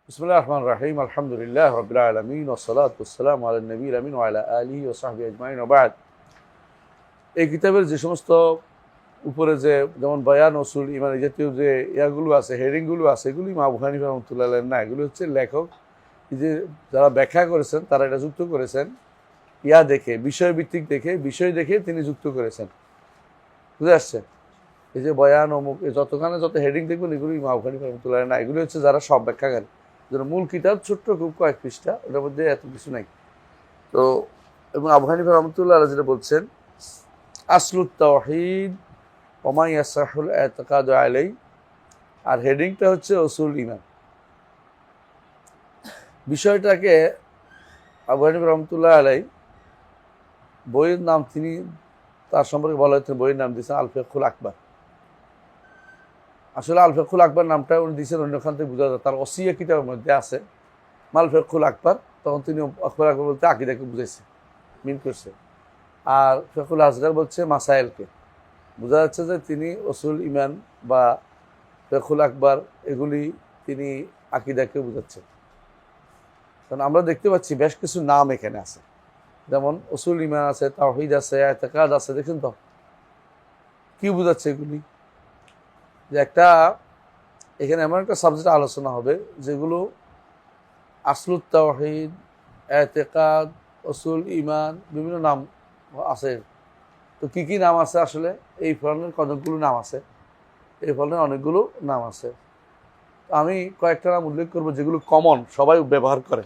বিসমিল্লাহির রহমানির রহিম আলহামদুলিল্লাহ রাব্বিল আলামিন ওয়াসসালাতু ওয়াসসালামু আলা নবিয়্যিল আমিন ওয়া আলা আলিহি ওয়া সাহবিহি আজমাইন ওয়া বা'দ। এই কিতাবের যে সমস্ত উপরে যে যেমন বয়ান উসুল ঈমান এই জাতীয় যে ইয়াগুলো আছে, হেডিংগুলো আছে, এগুলি ইমাম আবু হানিফা রাহমাতুল্লাহ আলাইহি না, এগুলো হচ্ছে লেখক এই যে যারা ব্যাখ্যা করেছেন তারা এটা যুক্ত করেছেন ইয়া দেখে, বিষয়ভিত্তিক দেখে, বিষয় দেখে তিনি যুক্ত করেছেন। বুঝে আসছে? এই যে বয়ান অমুক যতখানে যত হেডিং দেখবেন এগুলো ইমাম আবু হানিফা রাহমাতুল্লাহ আলাইহি না, এগুলো হচ্ছে যারা সব ব্যাখ্যাকারী। যেন মূল কিতাব ছোট্ট খুব কয়েক পৃষ্ঠা, ওটার মধ্যে এত কিছু নাই। তো এবং আবু হানিফা রহমতুল্লাহ আলাইহি যেটা বলছেন, আসলুত তাওহীদ ওয়া মা ইয়াসহুল ইতিকাদু আলাইহি, আর হেডিংটা হচ্ছে উসুল ঈমান। বিষয়টাকে আবু হানিফা রহমতুল্লাহ আলাইহি বইয়ের নাম তিনি তার সম্পর্কে বলা হচ্ছে, বইয়ের নাম দিয়েছেন আল ফিকহুল আকবার। আসলে আল ফিকহুল আকবার নামটা উনি দিয়েছেন অন্যখান থেকে বোঝা যায়, তার ওসিয়া কিতাবের মধ্যে আছে মাল ফিকহুল আকবার। তখন তিনি আকবর আকবর বলতে আকিদাকে বুঝাইছে, মিন করছে। আর ফিকহুল আসগার বলছে মাসাইলকে। বোঝা যাচ্ছে যে তিনি উসুল ঈমান বা ফিকহুল আকবার এগুলি তিনি আকিদাকে বুঝাচ্ছেন। কারণ আমরা দেখতে পাচ্ছি বেশ কিছু নাম এখানে আছে, যেমন উসুল ঈমান আছে, তাওহীদ আছে, ইতিকাদ আছে। দেখছেন তো কি বোঝাচ্ছে এগুলি? যে একটা এখানে এমন একটা সাবজেক্ট আলোচনা হবে যেগুলো আসলুত তাওহীদ, ইতিকাদ, উসুল ঈমান, বিভিন্ন নাম আছে। তো কি কি নাম আছে আসলে? এই ফলনের কতগুলো নাম আছে, এই ফলনের অনেকগুলো নাম আছে। আমি কয়েকটা নাম উল্লেখ করবো যেগুলো কমন, সবাই ব্যবহার করে।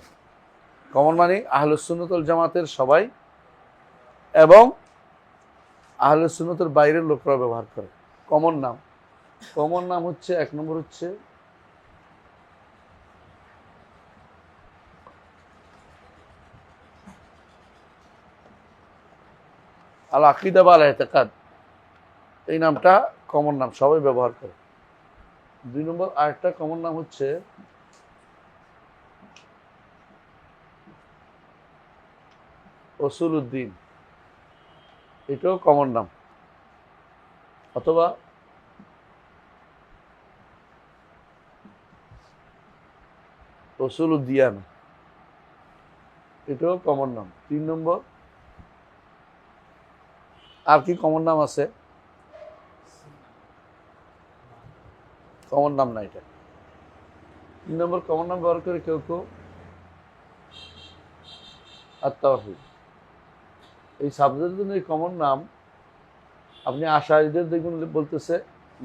কমন মানে আহলুস সুন্নাত ওয়াল জামাতের সবাই এবং আহলুস সুন্নাতের বাইরের লোকরা ব্যবহার করে। কমন নাম, কমন নাম হচ্ছে এক নম্বর হচ্ছে আল আকিদা বা আল ইতিকাদ। এই নামটা কমন নাম, সবাই ব্যবহার করে। দুই নম্বর আরেকটা কমন নাম হচ্ছে উসুলউদ্দিন, এটাও কমন নাম। অথবা উসুলুদ্দিয়ান, এটাও কমন নাম। তিন নম্বর আর কি কমন নাম আছে? কমন নাম না এটা। তিন নম্বর কমন নাম ব্যবহার করে কেউ কেউ আত-তাওহীদ। এই সাবজেক্টের জন্য এই কমন নাম আপনি আশারীদের দেখুন বলতেছে,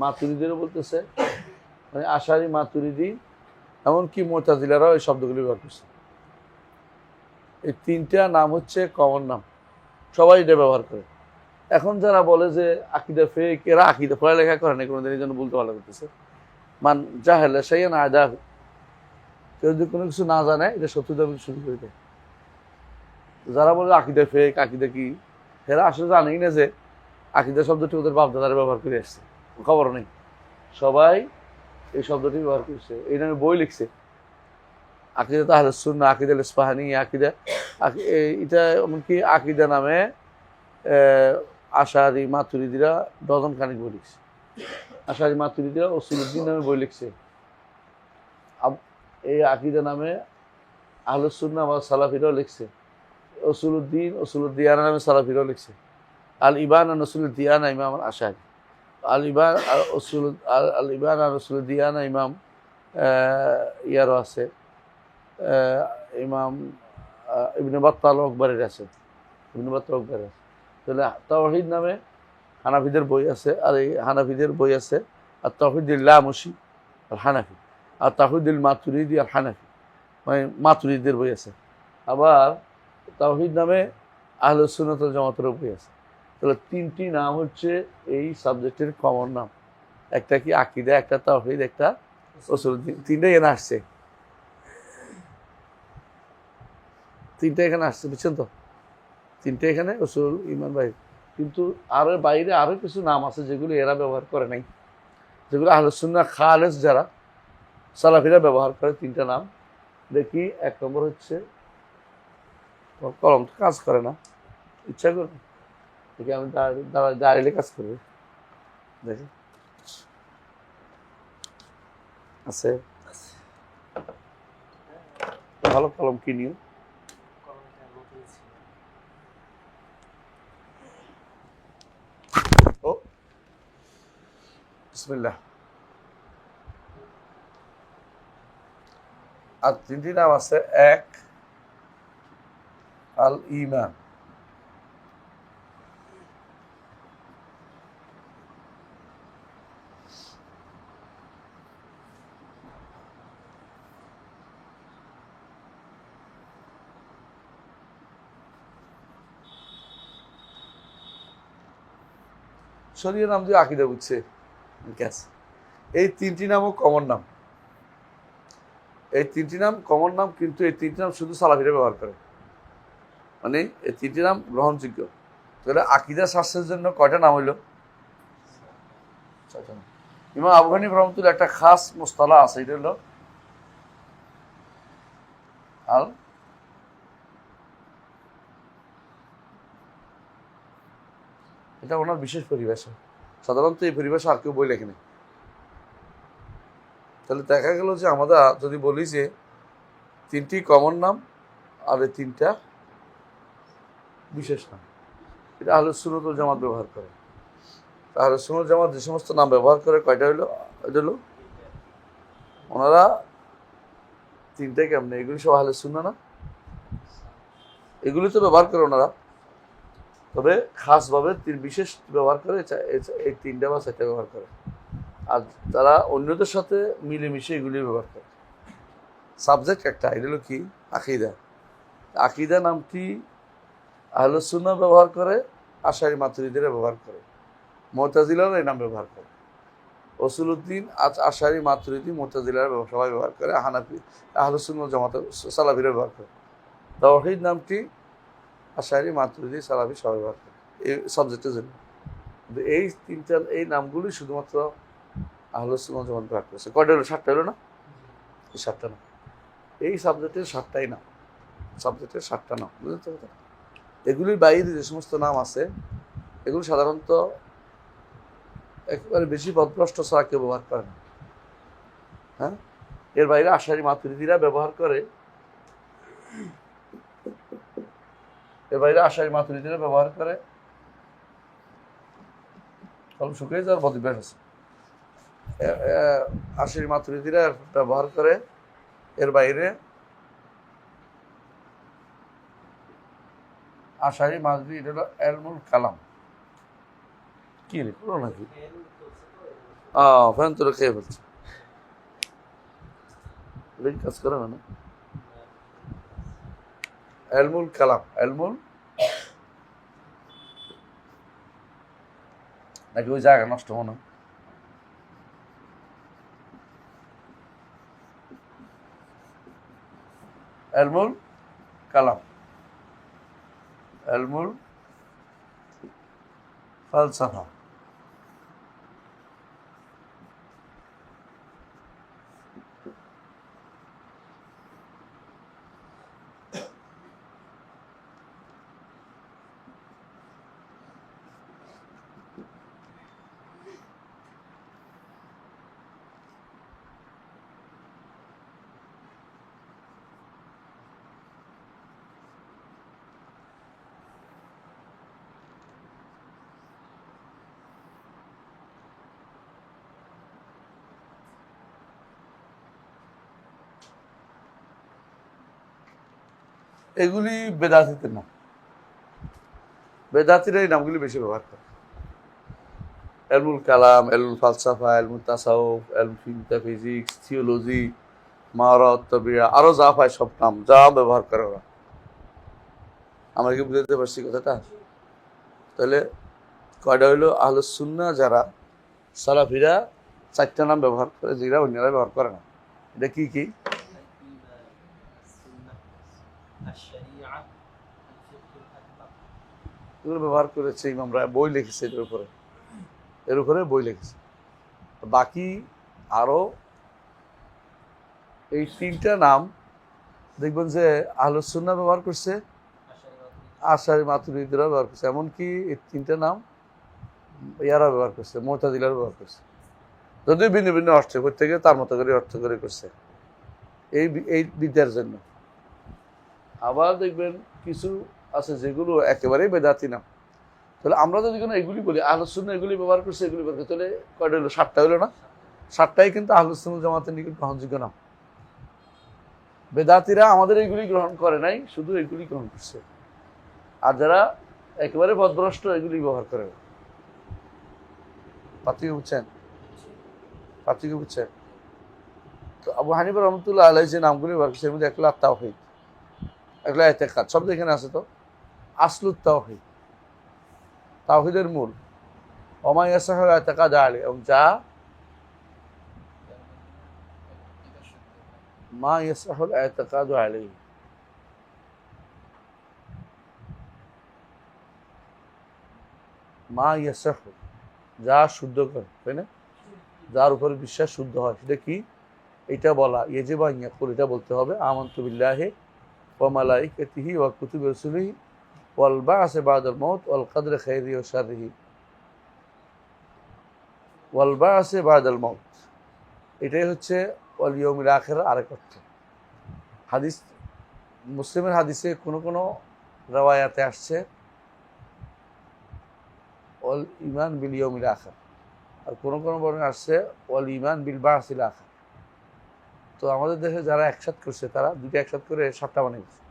মাতুরিদিরও বলতেছে, মানে আশারি, মাতুরিদি, এমনকি মুতাজিলারাও এই শব্দগুলি ব্যবহার করছে। এই তিনটা নাম হচ্ছে কমন নাম, সবাই এটা ব্যবহার করে। এখন যারা বলে যে আকিদা ফেক, এরা আকিদা পড়ালেখা করে না কোনোদিন, এই জন্য বলতে ভালো করতেছে। মান জাহেলা শাইআন আদাহু, কেউ যদি কোনো কিছু না জানে এটা শত্রু দাবি শুরু করে দেয়। যারা বলে আকিদা ফেক, আকিদা কি, এরা আসলে জানেই না যে আকিদা শব্দটি ওদের বাপদাদারা ব্যবহার করে আসছে, খবর নেই। সবাই এই শব্দটি ব্যবহার করছে, এই নামে বই লিখছে, আকিদা আহলুস সুন্নাহ, আকিদা ইসফাহানি, আকিদা। এটা এমনকি আকিদা নামে আশারি মাতুরিদিরা ডজন খানিক বই লিখছে। আশারি মাতুরিদিরা উসুলউদ্দিন নামে বই লিখছে। এই আকিদা নামে আহলুস সুন্নাহ বা সালাফিরাও লিখছে। উসুলউদ্দিন, উসুলুদ্দিয়ানা নামে সালাফিরাও লিখছে। আল ইবান আর উসুলুদ্দিয়ানা ইমাম আশারি, আল ইবান আর উসুল, আল ইবান আর উসুলুদ্দিয়ানা ইমাম ইয়ারও আছে, ইমাম ইবনে বাত্তাল আকবরের আছে, ইবনে বাত্তাল আকবরের আছে। তাহলে তাওহীদ নামে হানাফিদের বই আছে, আর এই হানাফিদের বই আছে আর তাওহীদুল লামুশি আর হানাফি, আর তাওহীদুল মাতুরিদি আর হানাফি, মানে মাতুরিদের বই আছে। আবার তাওহীদ নামে আহলুস সুন্নাত ওয়াল জামাতের বই আছে। তাহলে তিনটি নাম হচ্ছে এই সাবজেক্টের কমন নাম। একটা কি আকিদা, একটা তাওহীদ, একটা উসুল। তিনটাই এখানে আসছে, তিনটা এখানে আসছে, বুঝছেন তো? তিনটা এখানে উসুল ঈমান বাইরে। কিন্তু আরো বাইরে আরো কিছু নাম আছে যেগুলো এরা ব্যবহার করে নাই, যেগুলো আহলুস সুন্নাহ খালেস যারা সালাফিরা ব্যবহার করে। তিনটা নাম দেখি। এক নম্বর হচ্ছে, কলম তো কাজ করে না, ইচ্ছা করে দেখি, আমি দাঁড়িয়ে কাজ করবে। দেখি আছে, ভালো কলম কিনিও। ও বিসমিল্লাহ। আর 3টি নাম আছে। এক, আল ঈমান। শরীয় নাম দিয়ে আকীদা বুঝছে। এই 3টি নামও কমন নাম। এই 3টি নাম কমন নাম, কিন্তু এই 3টি নাম শুধু সালাফিরা ব্যবহার করে। মানে এই 3টি নাম গ্রহণযোগ্য। তাহলে আকীদা শাস্ত্রের জন্য কয়টা নাম হইল? 6টা নাম। ইমাম আবু হানিফা রাহমাতুল্লাহ একটা খাস মুস্তালাহ আছে, এটা হলো আল এটা ওনার বিশেষ পরিভাষা। সাধারণত এই পরিভাষা আর কেউ বই লেখেনি। তাহলে দেখা গেল যে আমরা যদি বলি যে 3টি কমন নাম আর এই 3টা বিশেষ নাম, এটা আহলে সুন্নাত ওয়াল জামাত ব্যবহার করে। আহলে সুন্নাত ওয়াল জামাত যে সমস্ত নাম ব্যবহার করে, কয়টা হইলো? এটা হলো ওনারা 3টাই কেমনে, এগুলি সব আহলে সুন্নাহ না? এগুলি তো ব্যবহার করে ওনারা, তবে খাসভাবে বিশেষ ব্যবহার করে এই 3টা বা 4টা ব্যবহার করে। আর তারা অন্যদের সাথে মিলেমিশে এগুলি ব্যবহার করে। সাবজেক্ট একটা, এটা হলো কি? আকীদা। আকীদা নামটি আহলে সুন্নাহ ব্যবহার করে, আশারী মাতুরিদীরা ব্যবহার করে, মুতাজিলারা এই নাম ব্যবহার করে, উসুলউদ্দিন আশারী মাতুরিদী মুতাজিলারা সবাই ব্যবহার করে, হানাফি আহলে সুন্নাহ জামাত সালাফিরা ব্যবহার করে। তাওহীদ নামটি আশারী মাতুরিদী সালাফি সবাই ব্যবহার করে এই সাবজেক্টের জন্য। কিন্তু এই 3টা এই নামগুলি শুধুমাত্র আহলে সুন্নাহ জামাত ব্যবহার করেছে। কয়টা হলো? 7টা হলো না? এই 7টা নাম এই সাবজেক্টের 7টাই নাম, সাবজেক্টের 7টা নাম। বুঝতে পারছো? এগুলির বাইরে যে সমস্ত নাম আছে, এগুলো সাধারণত একেবারে বেশি পথভ্রষ্ট ছাড়া কেউ ব্যবহার করে না। হ্যাঁ, এর বাইরে আশারী মাতুরিদীরা ব্যবহার করে, এর বাইরে আশারী মাতুরিদীরা ব্যবহার করে। কলম শুকিয়ে যাওয়ার বদভ্যাস আছে। আশারী মাতুরিদীরা ব্যবহার করে। এর বাইরে আশারী মাতুরিদী, এটা হলো এলমুল কালাম। কি লিখলো নাকি? ফ্যান তোরা খেয়ে ফেলছে, কাজ করে না। এলমুল কালাম, এলমুল নাকি ওই জায়গা নষ্ট মনে। এলমুল কালাম, এলমুল ফালসাফা। এগুলি বেদাতীতের নাম। বেদাতীরা এই নামগুলি বেশি ব্যবহার করে। এলমুল কালাম, এলমুল ফালসাফা, এলমুল তাসাউফ, এলমুল ফিজিক্স, থিওলজি, মারাত, তবিয়া, আরো যা পায় সব নাম যা ব্যবহার করে ওরা। আমরা কি বুঝতে পারছি কথাটা? তাহলে কয়টা হইলো? আহলে সুন্নাহ যারা সালাফিরা 4টা নাম ব্যবহার করে, যেটা অন্যরা ব্যবহার করে না। এটা কি কি? এগুলো ব্যবহার করেছে ইমামরা, বই লিখেছে এর উপরে বই লিখেছে। বাকি আরো এই 3টা নাম দেখবেন যে আহলে সুন্নাহ ব্যবহার করছে, আশারী মাতুরিদীরা ব্যবহার করছে, এমনকি এই 3টা নাম ইয়ারা ব্যবহার করছে, মুতাজিলারা ব্যবহার করছে। যদিও ভিন্ন ভিন্ন অর্থে, প্রত্যেকে তার মতো করে অর্থ করে করছে এই বিদ্যার জন্য। আবার দেখবেন কিছু আছে যেগুলো একেবারেই বেদাতি না। তাহলে আমরা যদি কোনো এগুলি বলি আহলুস সুন্নাহ এগুলি ব্যবহার করছে, এগুলি ব্যবহার করছে, তাহলে কয়টা হলো? 7টা হলো না? 7টাই কিন্তু আহলুস সুন্নাহ জামাতের নিকট গ্রহণযোগ্য না। বেদাতিরা আমাদের এগুলি গ্রহণ করে নাই, শুধু এগুলি গ্রহণ করছে। আর যারা একেবারে পথভ্রষ্ট এগুলি ব্যবহার করে। পার্থক্য বুঝছেন? পার্থক্য বুঝছেন? তো আবু হানিফা রহমতুল্লাহ আলাইহি যে নামগুলি ব্যবহার করছে এর মধ্যে একলা তাওহীদ, একলা ইতিকাদ, শব্দ এখানে আছে। তো আসলুত তাওহীদ, তাওহীদের মূল। ওমা ইয়াসাহুল ইতিকাদ আলাইহি, এবং যা মা ইয়াসাহুল ইতিকাদ আলাইহি, মা ইয়াসাহু, যা শুদ্ধ করে, তাই না? যার উপরে বিশ্বাস শুদ্ধ হয়, সেটা কি? এটা বলা ইয়াজিবু আন ইয়াকুল, এটা বলতে হবে আমানতু বিল্লাহি ওয়া মালাইকাতিহি ওয়া কুতুবি রাসূলিহি ওয়াল বা'সি বা'দাল মাউত ওয়াল কদরি খাইরিহি ওয়া শাররিহি, ওয়াল বা'সি বা'দাল মাউত, এটাই হচ্ছে ওয়াল ইয়াউমিল আখির আরেক অর্থ। হাদিস, মুসলিমের হাদিসে কোনো কোনো রওয়ায়াতে আসছে ওয়াল ঈমান বিল ইয়াউমিল আখির, আর কোনো কোনো বর্ণনায় আসছে ওয়াল ঈমান বিল বা'সিল আখির। তো আমাদের দেশে যারা একসাথ করছে তারা দুটো একসাথ করে 7টা বানিয়ে দিচ্ছে।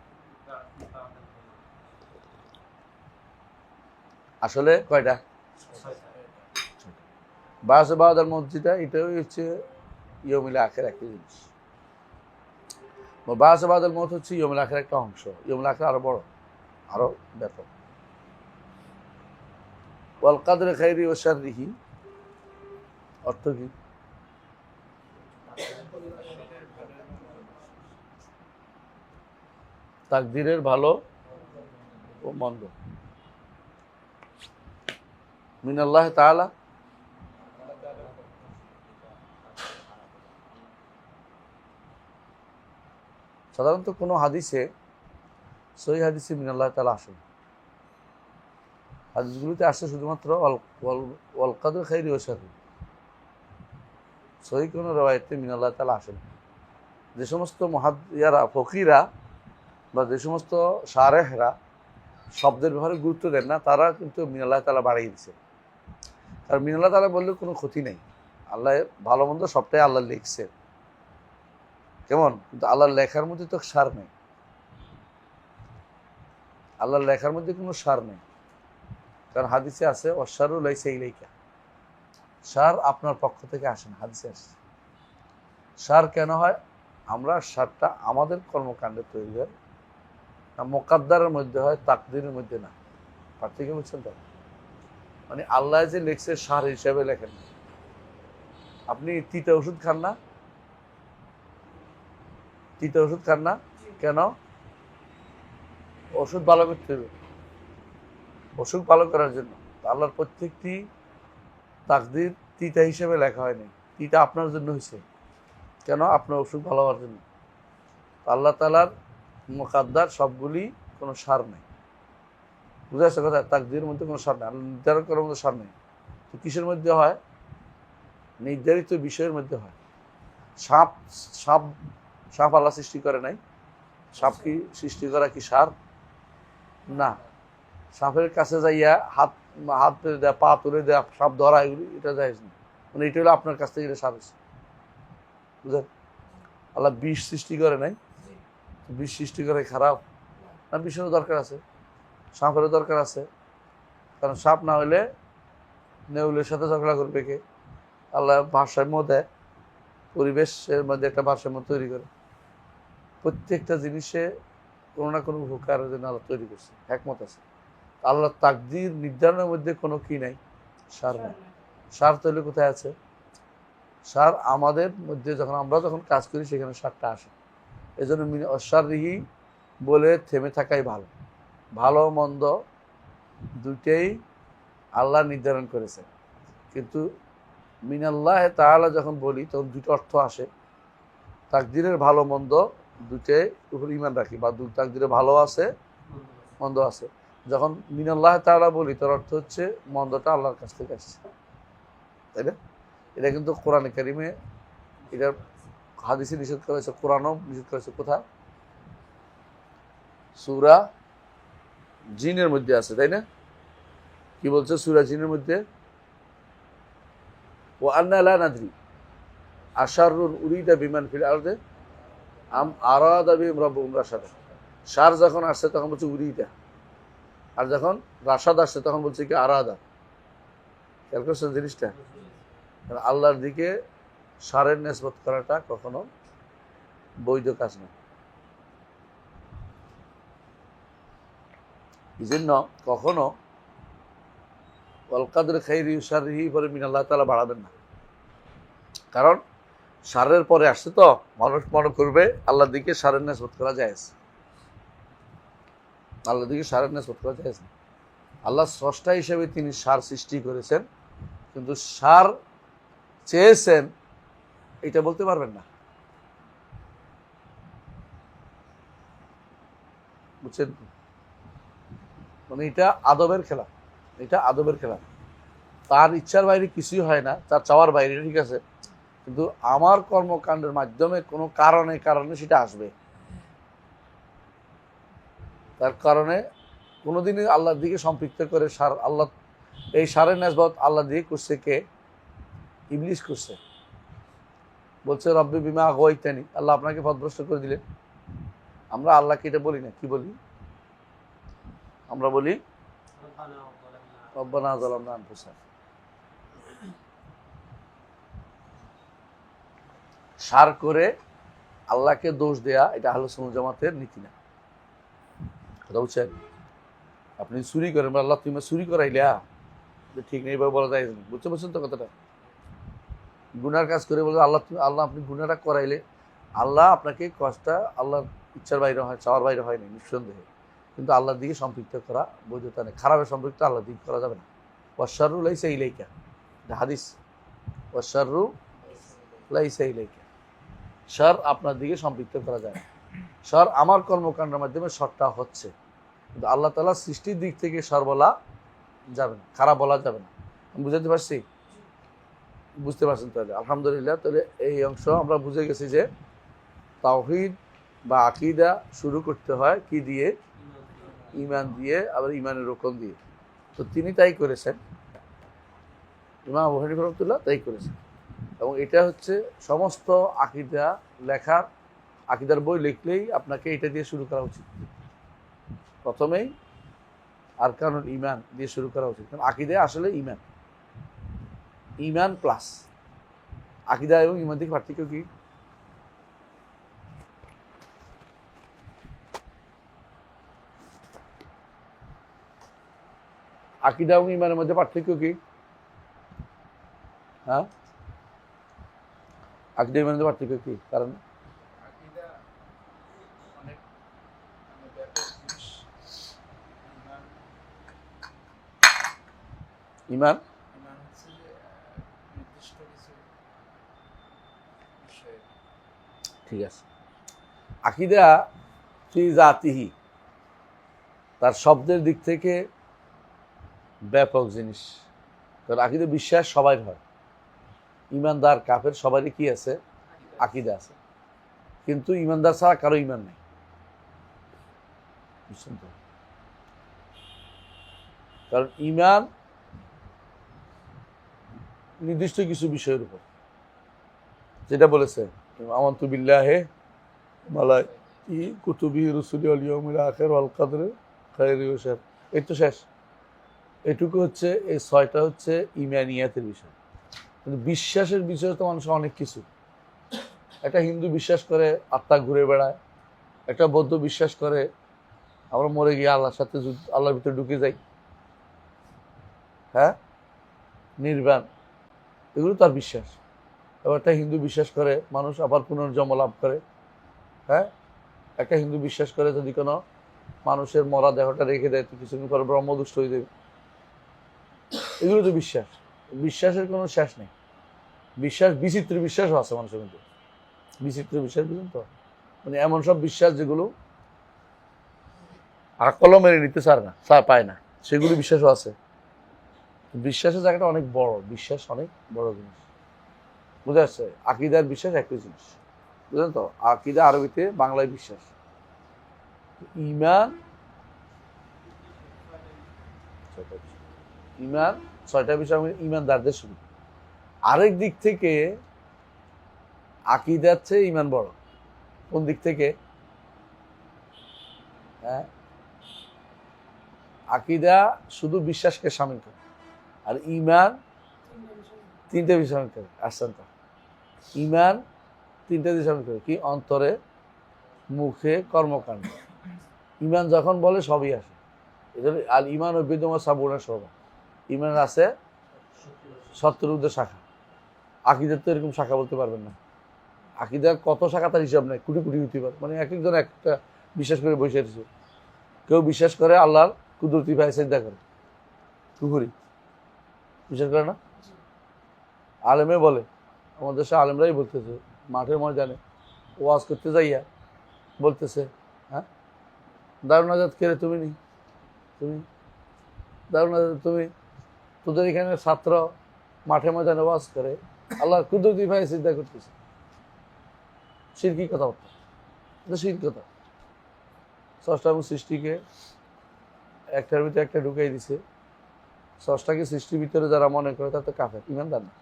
আসলে কয়টা? বা'সে বা'দাল মাউত, যেটা এটাই হচ্ছে ইয়াউমিল আখির একই জিনিস। বা'সে বা'দাল মাউত হচ্ছে ইয়াউমিল আখির একটা অংশ। ইয়াউমিল আখির আরো বড়, আরো ব্যাপক। ওয়াল কদরি খাইরিহি ওয়া শাররিহি অর্থ কি? তাকদীরের ভালো ও মন্দ মিনাল্লাহ তাআলা, সাধারণত কোনো হাদিসে, সহিহ হাদিসে মিনাল্লাহ তাআলা আসে। হাদিসগুলোতে আসে শুধুমাত্র ওয়াল কদরি খাইরিহি ওয়া শাররিহি। সহিহ কোনো রওয়ায়াতে মিনাল্লাহ তাআলা আসে না। যে সমস্ত মুহাদ্দিসরা, ফকিরা বা যে সমস্ত শারেহরা শব্দের ব্যাপারে গুরুত্ব দেন না, তারা কিন্তু মিনাল্লাহ তাআলা বাড়িয়ে দিচ্ছে। কারণ মিনাল্লাহ তাআলা বললে কোনো ক্ষতি নেই, আল্লাহ ভালো মন্দ সবটাই আল্লাহ লিখছে, কেমন? কিন্তু আল্লাহর লেখার মধ্যে তো সার নেই, আল্লাহর লেখার মধ্যে কোনো সার নেই। কারণ হাদিসে আছে অশ্বারু লাইসা ইলাইকা, সার আপনার পক্ষ থেকে আসে না, হাদিসে আসছে। সার কেন হয়? আমরা সারটা আমাদের কর্মকাণ্ডে তৈরি হয়, মোকাদ্দারের মধ্যে হয়, তাকদীরের মধ্যে না। পার্থক্য বুঝছেন তো? মানে আল্লাহ যে লেখছে সার হিসাবে লেখেন। আপনি তিতা ওষুধ খান না? তিতা ওষুধ খান না কেন? ওষুধ ভালো করতে হবে, অসুখ ভালো করার জন্য। আল্লাহর প্রত্যেকটি তাকদীর তিতা হিসেবে লেখা হয়নি, তিতা আপনার জন্য হয়েছে। কেন? আপনার অসুখ ভালো হওয়ার জন্য। আল্লাহ তাআলার মুকাদ্দার সবগুলি কোনো সার নেই, বুঝে আসছে কথা? তাকদীরের মধ্যে কোনো সার নেই, আল্লাহ নির্ধারণ করার মধ্যে সার নেই। তো কিসের মধ্যে হয়? নির্ধারিত বিষয়ের মধ্যে হয়। সাপ সাপ সাপ আল্লাহ সৃষ্টি করে নাই। সাপ কি সৃষ্টি করা কি সার? না। সাপের কাছে যাইয়া হাত হাত পেরে দেয়া, পা তুলে দেয়া, সাপ ধরা, এগুলি এটা যায় না। মানে এটা হলো আপনার কাছ থেকে এটা সাপ এসে, বুঝলেন? আল্লাহ বিষ সৃষ্টি করে নাই। বিষ সৃষ্টি করে খারাপ না? বিষেরও দরকার আছে, সাপেরও দরকার আছে। কারণ সাপ না হলে নেউলের সাথে ঝগড়া করবে কে? আল্লাহ ভারসাম্য দেয়, পরিবেশের মধ্যে একটা ভারসাম্য তৈরি করে। প্রত্যেকটা জিনিসে কোনো না কোনো উপকারের জন্য আল্লাহ তৈরি করছে, একমত আছে। আল্লাহর তাকদীর নির্ধারণের মধ্যে কোনো কি নাই, সার নেই। সার তাহলে কোথায় আছে? সার আমাদের মধ্যে আমরা যখন কাজ করি সেখানে সারটা আসে। এই জন্য অশ্বাররিহি বলে থেমে থাকাই ভালো। ভালো মন্দ দুটেই আল্লাহ নির্ধারণ করেছে, কিন্তু মিনাল্লাহ তাআলা যখন বলি তখন দুটো অর্থ আসে। তাকদীরের ভালো মন্দ দুটোই উপর ঈমান রাখি, বা তাকদীরে ভালো আছে মন্দ আছে। যখন মিনাল্লাহ তাআলা বলি তার অর্থ হচ্ছে মন্দটা আল্লাহর কাছ থেকে আসছে, তাই না? এটা কিন্তু কোরআনে কারিমে, এটা হাদিসে নিষেধ করা হয়েছে, কোরআনও নিষেধ করা হয়েছে। কোথায়? সূরা জিনের মধ্যে আছে, তাই না? কি বলছে সূরা জিনের মধ্যে? ওয়া আন্না লা নাদরি আশাররুন উরিদা বিমান ফিল আরদে আম আরাদা বিহিম রাব্বুহুম রাশাদা। শার যখন আসছে তখন বলছে উরিদা, আর যখন রাশাদ আসছে তখন বলছে কি আরাদা। খেয়াল করছেন জিনিসটা? আল্লাহর দিকে শারের নিসবত করাটা কখনো বৈধ কাজ না। এই জন্য কখনো ওয়াল কাদরি খাইরি ওয়া শাররিহি পরে মিনাল্লাহ তাআলা বাড়াবেন না। কারণ শারের পরে আসছে তো মানুষ মনে করবে আল্লাহর দিকে শারের নিসবত করা জায়েজ। আল্লাহর দিকে শারের নিসবত করা জায়েজ না। আল্লাহ স্রষ্টা হিসেবে তিনি শার সৃষ্টি করেছেন, কিন্তু শার চেয়েছেন এটা বলতে পারবেন না। বুঝছেন? মানে এটা আদবের খেলা, এটা আদবের খেলা। তার ইচ্ছার বাইরে কিছুই হয় না, তার চাওয়ার বাইরে, ঠিক আছে, কিন্তু আমার কর্মকাণ্ডের মাধ্যমে কোনো কারণে সেটা আসবে। তার কারণে কোনোদিনই আল্লাহর দিকে সম্পৃক্ত করে সার আল্লাহ, এই সারের নিসবত আল্লাহ দিয়ে করছে কে? ইবলিস করছে। বলছে রব্বি বিমা আগাইতানি, আল্লাহ আপনাকে পথভ্রষ্ট করে দিলেন। আমরা আল্লাহকে এটা বলি না, কি বলি? আমরা বলি রব্বানা যালামনা আনফুসানা। সার করে আল্লাহকে দোষ দেয়া এটা আহলে সুন্নাত জামাতের নীতি না। কথা বুঝছেন? আপনি চুরি করেন, আল্লাহ তুমি চুরি করাইলা, ঠিক নেই এইভাবে বলা যায় না। বুঝতে পারছেন তো কথাটা? গুনার কাজ করে বলে আল্লাহ আল্লাহ আপনি গুনাটা করাইলে, আল্লাহ আপনাকে কষ্টটা আল্লাহর ইচ্ছার বাইরে হয়, চাওয়ার বাইরে হয়নি নিঃসন্দেহে, কিন্তু আল্লাহর দিকে সম্পৃক্ত করা বৈধতা নেই। খারাপের সম্পৃক্ত আল্লাহর দিকে করা যাবে না। ওয়াশাররু লাইসা ইলাইকা, এটা হাদিস। ওয়াশাররু লাইসা ইলাইকা, শার আপনার দিকে সম্পৃক্ত করা যায় না। শার আমার কর্মকাণ্ডের মাধ্যমে শারটা হচ্ছে, কিন্তু আল্লাহ তাআলা সৃষ্টির দিক থেকে শার বলা যাবে না, খারাপ বলা যাবে না। আমি বুঝাতে পারছি? বুঝতে পারছেন? তাহলে আলহামদুলিল্লাহ। তাহলে এই অংশ আমরা বুঝে গেছি যে তাওহীদ বা আকীদা শুরু করতে হয় কি দিয়ে? ঈমান দিয়ে, আবার ঈমানের রকম দিয়ে। তো তিনি তাই করেছেন, ইমাম আবু হানিফা রাহমাতুল্লাহ তাই করেছেন। এবং এটা হচ্ছে সমস্ত আকীদা লেখার, আকীদার বই লিখলেই আপনাকে এটা দিয়ে শুরু করা উচিত। প্রথমেই আরকানুল ঈমান দিয়ে শুরু করা উচিত। কারণ আকীদা আসলে ঈমান, ঈমান প্লাস আকীদা এবং ঈমান থেকে পার্থক্য কি? আকীদা এবং ঈমানের মধ্যে পার্থক্য কি? হ্যাঁ, আকীদা ঈমানের মধ্যে পার্থক্য কি? কারণ ঈমান ঠিক আছে। আকীদা ফি জাতিহি, তার শব্দের দিক থেকে ব্যাপক জিনিস। কারণ আকীদা বিশ্বাস সবাই হয়, ইমানদার কাফের সবারই কি আছে? আকীদা আছে। কিন্তু ইমানদার ছাড়া কারো ঈমান নেই। বুঝছেন তো? কারণ ঈমান নির্দিষ্ট কিছু বিষয়ের উপর, যেটা বলেছে আমানতু বিল্লাহি মালাইকাতিহি কুতুবিহি রুসুলিহি ওয়াল ইয়াউমিল আখির ওয়াল কদরি খাইরিহি ওয়া শাররিহি। এই তো শেষ। এটুকু হচ্ছে, এই 6টা হচ্ছে ঈমানিয়াতের বিষয়। কিন্তু বিশ্বাসের বিষয় তো মানুষ অনেক কিছু। একটা হিন্দু বিশ্বাস করে আত্মা ঘুরে বেড়ায়, একটা বৌদ্ধ বিশ্বাস করে আমরা মরে গিয়ে আল্লাহর সাথে আল্লাহর ভিতরে ঢুকে যাই, হ্যাঁ, নির্বাণ, এগুলো তার বিশ্বাস। এবার একটা হিন্দু বিশ্বাস করে মানুষ আবার পুনর্জন্ম লাভ করে, হ্যাঁ। একটা হিন্দু বিশ্বাস করে যদি কোনো মানুষের মরা দেহটা রেখে দেয় তো কিছুদিন পরে ব্রহ্মদুষ্ট হয়ে যাবে। এগুলো তো বিশ্বাস, বিশ্বাসের কোনো শেষ নেই। বিশ্বাস, বিচিত্র বিশ্বাসও আছে মানুষের মধ্যে, বিচিত্র বিশ্বাস, বুঝলেন তো? মানে এমন সব বিশ্বাস যেগুলো আকলও মেনে নিতে পায় না, সেগুলো বিশ্বাসও আছে। বিশ্বাসের জায়গাটা অনেক বড়, বিশ্বাস অনেক বড় জিনিস, বুঝা যাচ্ছে? আকীদার বিশ্বাস একই জিনিস, বুঝলেন তো? আকীদা আরবিতে, বাংলায় বিশ্বাস। ইমান ইমান 6টা বিষয় ইমানদারদের শুরু। আরেক দিক থেকে আকীদার চেয়ে ইমান বড়। কোন দিক থেকে? হ্যাঁ, আকীদা শুধু বিশ্বাসকে শামিল করে, আর ইমান 3টে বিষয় শামিল করে। আসছেন তো, ইমান 3টে বিষয় শামিল করে, কি? অন্তরে, মুখে, কর্মকাণ্ড। ইমান যখন বলে সবই আসে। আর ইমান ও বিদমা সাবুনা সব ইমান আছে 70 শাখা। আকীদার তো এরকম শাখা বলতে পারবেন না। আকীদার কত শাখা তার হিসাব নেই, কোটি কোটি হতে পারে। মানে এক একজন একটা বিশ্বাস করে বসে রয়েছে। কেউ বিশ্বাস করে আল্লাহর কুদরতি ভাই চিন্তা করে, কুহুরি বিশ্বাস করে না। আলেমে বলে, আমাদের দেশে আলেমরাই বলতেছে, মাঠের ময়দানে ওয়াজ করতে যাইয়া বলতেছে, হ্যাঁ দারুন আজাদ কে রে? তুমি নি? তুমি দারুন আজাদ তুমি? তোদের এখানে ছাত্র মাঠে ময়দানে ওয়াজ করে আল্লাহর কুদরতি ভাই চিন্তা করতেছে। শিরকি কথা বলতো, এটা শিরকি কথা। স্রষ্টা এবং সৃষ্টিকে একটার ভিতরে একটা ঢুকাই দিছে। স্রষ্টাকে সৃষ্টির ভিতরে যারা মনে করে তারা তো কাফের, ইমানদার না,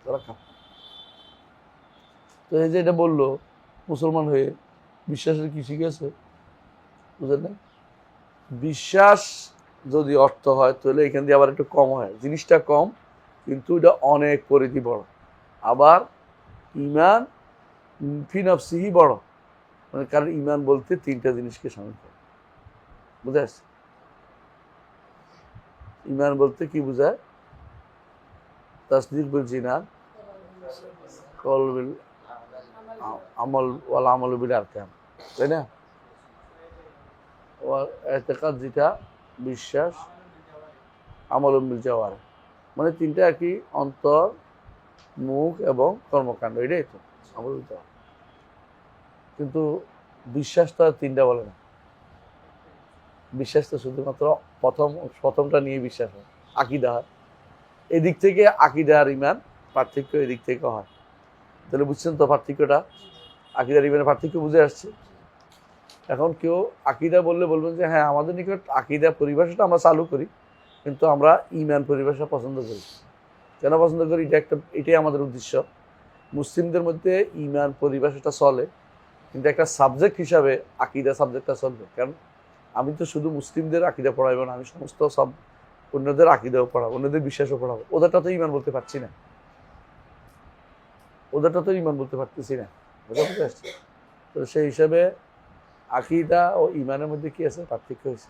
তারা কাফের। তো এই যে এটা বললো, মুসলমান হয়ে বিশ্বাসের কি শিখেছে বুঝেন না? বিশ্বাস যদি অর্থ হয় তাহলে এখান দিয়ে আবার একটু কম হয়, জিনিসটা কম কিন্তু এটা অনেক পরিধি বড়। আবার ইমান ফি নফসিহি বড়, মানে কারণ ইমান বলতে 3টা জিনিসকে শামিল করে। বুঝে আসছে? ইমান বলতে কি বোঝায়? তাসদীক বিল জিনান, কওল বিল আমল ওয়াল আমল বিল আরকান, তাই না? ইতিকাদ যেটা বিশ্বাস, আমল বিল জাওয়ারিহ, মানে 3টা আর কি, অন্তর, মুখ এবং কর্মকাণ্ড, এটাই তো আমল বিল জাওয়ারিহ। কিন্তু বিশ্বাস তো আর 3টা বলে না। বিশ্বাস তো শুধুমাত্র প্রথমটা নিয়ে বিশ্বাস হয়, আকীদা হয়। এদিক থেকে আকীদা আর ইমান পার্থক্য এদিক থেকে হয়। তাহলে বুঝছেন তো পার্থক্যটা? আকীদার ইমানের পার্থক্য বুঝে আসছে। এখন কেউ আকীদা বললে বলবেন যে হ্যাঁ আমাদের নিকট আকীদা পরিভাষাটা আমরা চালু করি, কিন্তু আমরা ইমান পরিভাষা পছন্দ করি। কেন পছন্দ করি? এটাই আমাদের উদ্দেশ্য। মুসলিমদের মধ্যে ইমান পরিভাষাটা চলে, কিন্তু একটা সাবজেক্ট হিসাবে আকীদা সাবজেক্টটা চলবে। কারণ আমি তো শুধু মুসলিমদের আকীদা পড়াইব না, আমি সমস্ত সব অন্যদের আকীদাও পড়াবো, অন্যদের বিশ্বাসও পড়াবো। ওদেরটা তো ইমান বলতে পারছি না, ওদেরটা তো ইমান বলতে পারতেছি না। বুঝতে আসছে? তো সেই হিসাবে আকীদা ও ইমানের মধ্যে কি আছে? পার্থক্য হয়েছে।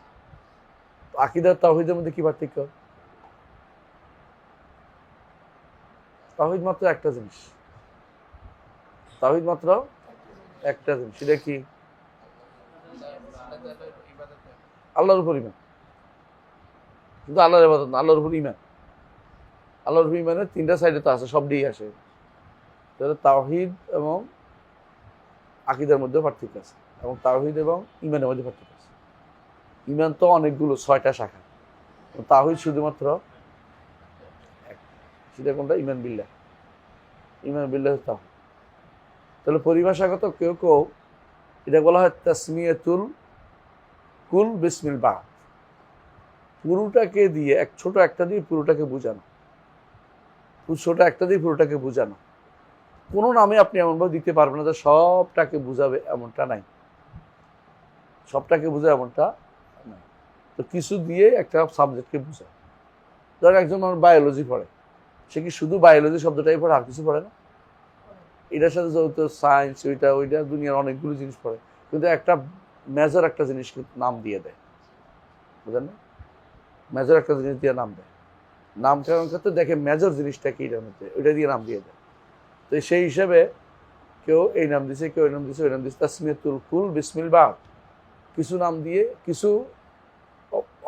আকীদা তাওহীদের মধ্যে কি পার্থক্য? তাওহীদ মাত্র একটা জিনিস, তাওহীদ মাত্র একটা জিনিস। সেটা কি? আল্লাহর উপর ইমান। কিন্তু আল্লাহর ইবাদত না, আল্লাহর উপর ইমান। আল্লাহর উপর ইমানের 3টা সাইডে তো আছে, সব দিয়েই আসে। তাহলে তাওহীদ এবং আকীদার মধ্যে পার্থক্য আছে, এবং তাওহীদ এবং ইমানের মধ্যে পার্থক্য আছে। ইমান তো অনেকগুলো, 6টা শাখা, তাওহীদ শুধুমাত্র একটা। সেটা কোনটা? ইমান বিল্লাহ। ইমান বিল্লাহ তাওহীদ। তাহলে পরিভাষাগত কেউ কেউ এটা বলা হয় তাসমিয়াতুল কুল বিসমিল বাদ। পুরোটাকে দিয়ে ছোট একটা দিয়ে পুরোটাকে বোঝানো, ছোট একটা দিয়ে পুরোটাকে বোঝানো। কোনো নামে আপনি এমনভাবে দিতে পারবেন না যে সবটাকে বুঝাবে, এমনটা নাই। সবটাকে বোঝাবে এমনটা নাই। তো কিছু দিয়ে একটা সাবজেক্টকে বোঝায়। ধর একজন মানুষ বায়োলজি পড়ে, সে কি শুধু বায়োলজি শব্দটাই পড়ে, আর কিছু পড়ে না? এটার সাথে যত সায়েন্স, ওইটা দুনিয়ার অনেকগুলো জিনিস পড়ে, কিন্তু একটা মেজর একটা জিনিসকে নাম দিয়ে দেয়। বুঝলেন না? মেজর একটা জিনিস দিয়ে নাম দেয়। নামকরণ ক্ষেত্রে দেখে মেজর জিনিসটা কি, এটার মধ্যে ওইটা দিয়ে নাম দিয়ে দেয়। তো সেই হিসাবে কেউ এই নাম দিছে, কেউ এই নাম দিছে, ওই নাম দিচ্ছে তাসমিয়াতুল কুল বিসমিল বাদ। কিছু নাম দিয়ে, কিছু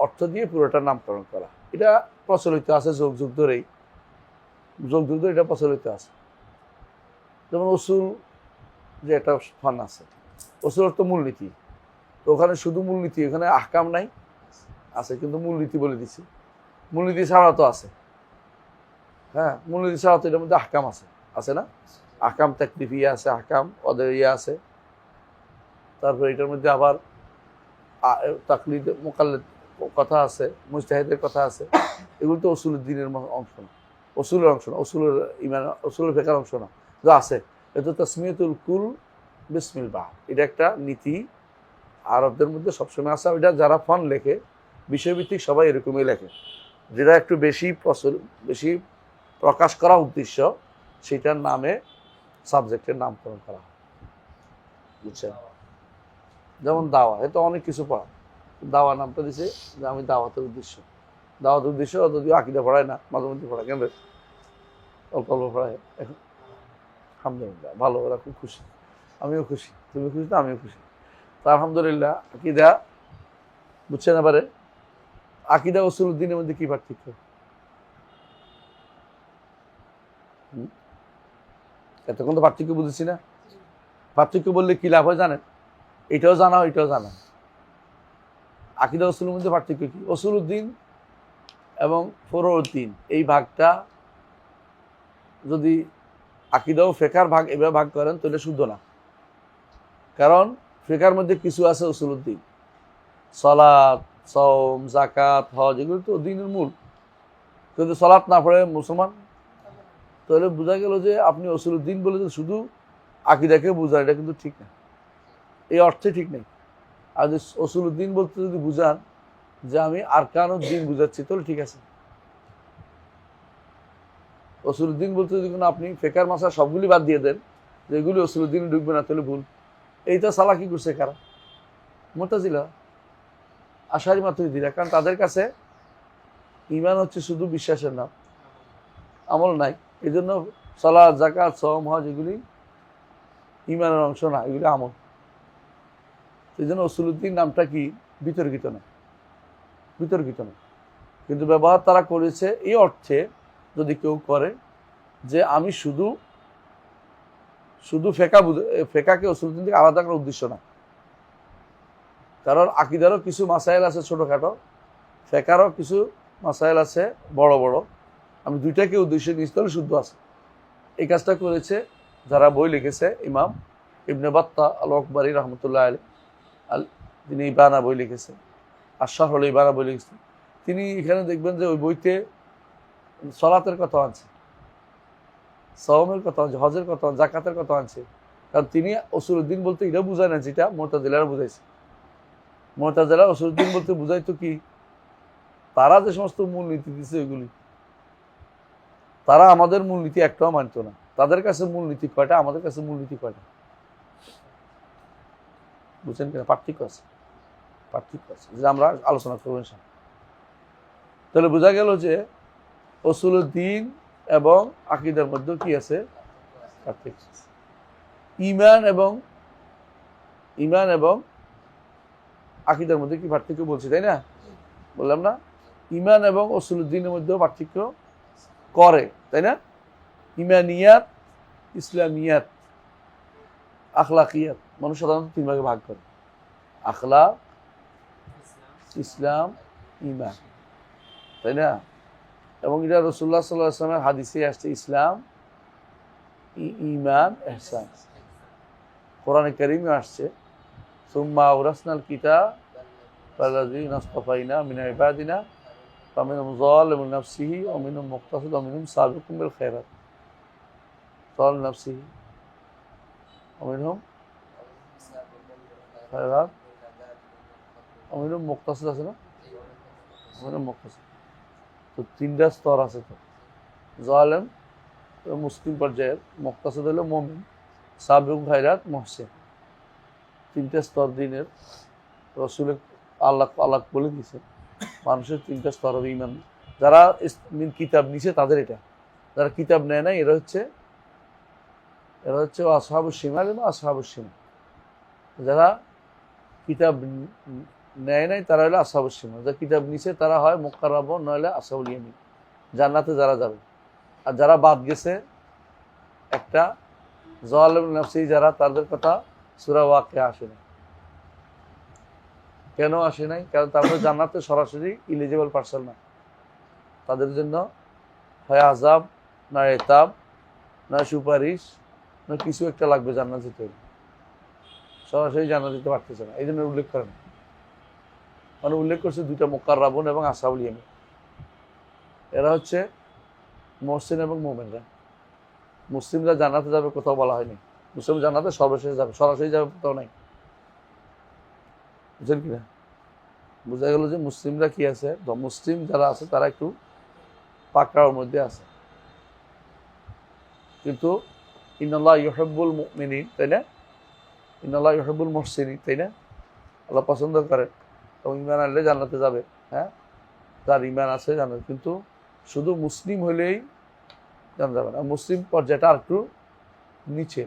অর্থ দিয়ে পুরোটা নামকরণ করা, এটা প্রচলিত আছে যুগ যুগ ধরেই। যুগ যুগ ধরে এটা প্রচলিত আছে। যেমন উসুল যে একটা ফান আছে, উসুল অর্থ মূলনীতি। তো ওখানে শুধু মূলনীতি, ওখানে আহকাম নাই, আছে কিন্তু মূলনীতি বলে দিছি। মূলনীতি ছাড়া তো আছে, হ্যাঁ মূলনীতি ছাড়া তো এটার মধ্যে আহকাম আছে, আছে না? আহকাম তাকলিফিয়া আছে, আহকাম অদরিয়া আছে, তারপরে এটার মধ্যে আবার তাকলিদ মোকাল্লেদ কথা আছে, মুজতাহিদের কথা আছে। এগুলো তো উসুলুদ দ্বীনের অংশ না, উসুলের অংশ না, উসুলের ইমান, উসুলের ফিকহের অংশ না। যা আছে এটা তাসমিয়াতুল কুল বিসমিল বাহ, এটা একটা নীতি আরবদের মধ্যে সবসময় আছে। ওইটা যারা ফন লেখে বিষয়ভিত্তিক সবাই এরকমই লেখে, যেটা একটু বেশি প্রকাশ করা উদ্দেশ্য সেটার নামে সাবজেক্টের নামকরণ করা হয়, বুঝছেন? যেমন দাওয়া, এতো অনেক কিছু পড়া, দাওয়া নামটা দিছে যে আমি দাওয়াতের উদ্দেশ্য যদিও আকিদা পড়ায় না, মাঝে মধ্যে পড়ায়, কেন অল্প অল্প পড়ায় এখন। আলহামদুলিল্লাহ ভালো, ওরা খুব খুশি, আমিও খুশি, তুমি খুশি তো আমিও খুশি। তা আলহামদুলিল্লাহ আকিদা, বুঝছেন? এবারে আকিদা উসুলুদ্দিনের মধ্যে কি পার্থক্য? এতক্ষণ তো পার্থক্য বুঝেছি না? পার্থক্য বললে কি লাভ হয় জানেন? এটাও জানা, ওইটাও জানা। আকিদা উসুলের মধ্যে পার্থক্য কি? উসুলুদ্দিন এবং ফরউদ্দিন এই ভাগটা যদি আকিদা ও ফিকহের ভাগ এভাবে ভাগ করেন তাহলে শুদ্ধ না। কারণ ফিকহের মধ্যে কিছু আছে উসুলুদ্দিন, সালাত, সওম, যাকাত, হজ, এগুলো তো দ্বীনের মূল। কিন্তু সালাত না পড়ে মুসলমান, তাহলে বোঝা গেল যে আপনি উসুলুদ্দিন বলে যে শুধু আকিদাকে বোঝান, এটা কিন্তু ঠিক না, এই অর্থে ঠিক নেই। আর যদি উসুলুদ্দিন বলতে যদি বুঝান যে আমি আরকানুদ্দিন বুঝাচ্ছি তাহলে ঠিক আছে। উসুলুদ্দিন বলতে যদি কোনো আপনি ফিকহের মাসলা সবগুলি বাদ দিয়ে দেন যে এগুলি উসুলুদ্দিন ঢুকবে না, তাহলে ভুল। এইটা সালাকি করছে কারা? মুতাজিলা, আশারি, মাতুরিদিরা। কারণ তাদের কাছে ঈমান হচ্ছে শুধু বিশ্বাসের নাম, আমল নাই। এই জন্য সালাত, যাকাত, সওম, হজ এগুলি ঈমানের অংশ না, এগুলি আমল। এই জন্য উসুলুদ্দিন নামটা কি বিতর্কিত না, বিতর্কিত না। কিন্তু ব্যবহার তারা করেছে এই অর্থে, যদি কেউ করে যে আমি শুধু ফেকাকে উসুলুদ্দিন থেকে আলাদা করার উদ্দেশ্য না। কারণ আকিদারও কিছু মাসাইল আছে ছোটোখাটো, ফেকারও কিছু মাসাইল আছে বড় বড়, আমি দুইটাকে উদ্দেশ্যে নিয়ে তাহলে শুদ্ধ আছে। এই কাজটা করেছে যারা বই লিখেছে, ইমাম ইবনে বাত্তা আল আকবরী রহমতুল্লাহ আলী তিনি ইবানা বই লিখেছে, আশরাহ হল ইবানা বই লিখেছেন। তিনি এখানে দেখবেন যে ওই বইতে সলাতের কথা আনছে, সওমের কথা আনছে, হজের কথা, যাকাতের কথা আনছে। কারণ তিনি উসুলুদ্দিন বলতে এটা বুঝায় না যেটা মুতাজিলারা বুঝাইছে। মুতাজিলা উসুলুদ্দিন বলতে বুঝাইতো কি, তারা যে সমস্ত মূলনীতি দিচ্ছে ওইগুলি, তারা আমাদের মূলনীতি একটাও মানত না। তাদের কাছে মূলনীতি কয়টা, আমাদের কাছে মূলনীতি কয়টা, বুঝছেন কিনা? পার্থক্য আছে, পার্থক্য আছে, যেটা আমরা আলোচনা করবো ইনশাআল্লাহ। তাহলে বোঝা গেল যে উসুলুদ্দিন এবং আকীদার মধ্যে কি আছে? পার্থক্য আছে। ঈমান এবং আকীদার মধ্যে কি পার্থক্য বলছি, তাই না? বললাম না? ঈমান এবং উসুলুদ্দিনের মধ্যেও পার্থক্য করে, তাই না? ঈমানিয়াত, ইসলামিয়াত, আখলাকিয়াত। মানুষ সাধারণত তিন ভাগে ভাগ করে: আখলাক, ইসলাম, ঈমান, তাই না? এবং এটা রাসূলুল্লাহ সাল্লাল্লাহু আলাইহি ওয়াসাল্লামের হাদিসে আসছে, ইসলাম, ঈমান, ইহসান। কোরআনে কারীমে আসছে, সুম্মা আওরাসনাল কিতাবাল্লাযীনা ইসতাফাইনা মিন ইবাদিনা ফামিনহুম যালিমুন লিনাফসিহি ওয়া মিনহুম মুকতাসিদ ওয়া মিনহুম সাবিকুম বিল খায়রাত। যালিমুন লিনাফসিহি ওয়া মিনহুম খায়রাত ওয়া মিনহুম মুকতাসিদ, আছে না? ওয়া মিনহুম মুকতাসিদ। তো তিনটা স্তর আছে। তো জালেম মুসলিম পর্যায়ের, মুকতাসিদ হলো মুমিন, সাবিকুম খায়রাত মুহসিন। তিনটা স্তর দিনের রাসূল আল্লাহ বলে দিয়েছে। মানুষের তিনটা স্তর হবে ঈমান। যারা কিতাব নিছে তাদের এটা, যারা কিতাব নেয় নাই এরা হচ্ছে আসহাবুশ শিমাল এবং আসহাবুশ শিমাল। যারা কিতাব নেয় নাই তারা হলো আসহাবুশ শিমাল। যারা কিতাব নিছে তারা হয় মুকাররাবুন, নইলে আসহাবুল ইয়ামিন, জান্নাতে যারা যাবে। আর যারা বাদ গেছে একটা, যালিমুন নাফসি, যারা, তাদের কথা সূরা ওয়াকিয়া আসে না। কেন আসে নাই? কারণ তারা জান্নাতে সরাসরি ইলিজিবল পারসন না। তাদের জন্য হয় আযাব, না ইতাব, না সুপারিশ, না কিছু একটা লাগবে জান্নাত যেতে। সরাসরি জানা দিতে পারতেছে না, এই জন্য উল্লেখ করে না। মানে উল্লেখ করছে দুইটা মুকাররাবুন এবং আসহাবুল ইয়ামিন, এরা হচ্ছে মুহসিন এবং মুমিনরা। মুসলিমরা জান্নাতে যাবে কোথাও বলা হয়নি, মুসলিম জান্নাতে সর্বশেষ যাবে, সরাসরি যাবে কোথাও নাই। বুঝলেন কিনা? বোঝা গেল যে মুসলিমরা কি আছে, মুসলিম যারা আছে তারা একটু পাকড়াওর মধ্যে আছে। কিন্তু ইন্নাল্লাহ ইউহিব্বুল মুমিনিন, তাই না? ইন্নাল্লাহ ইউহিব্বুল মুহসিনিন, তাই না? আল্লাহ পছন্দ করেন এবং ঈমান আনলে জান্নাতে যাবে। হ্যাঁ, যার ঈমান আছে জান্নাত, কিন্তু শুধু মুসলিম হলেই জানা যাবে না, মুসলিম পর্যায়টা আর একটু নিচে।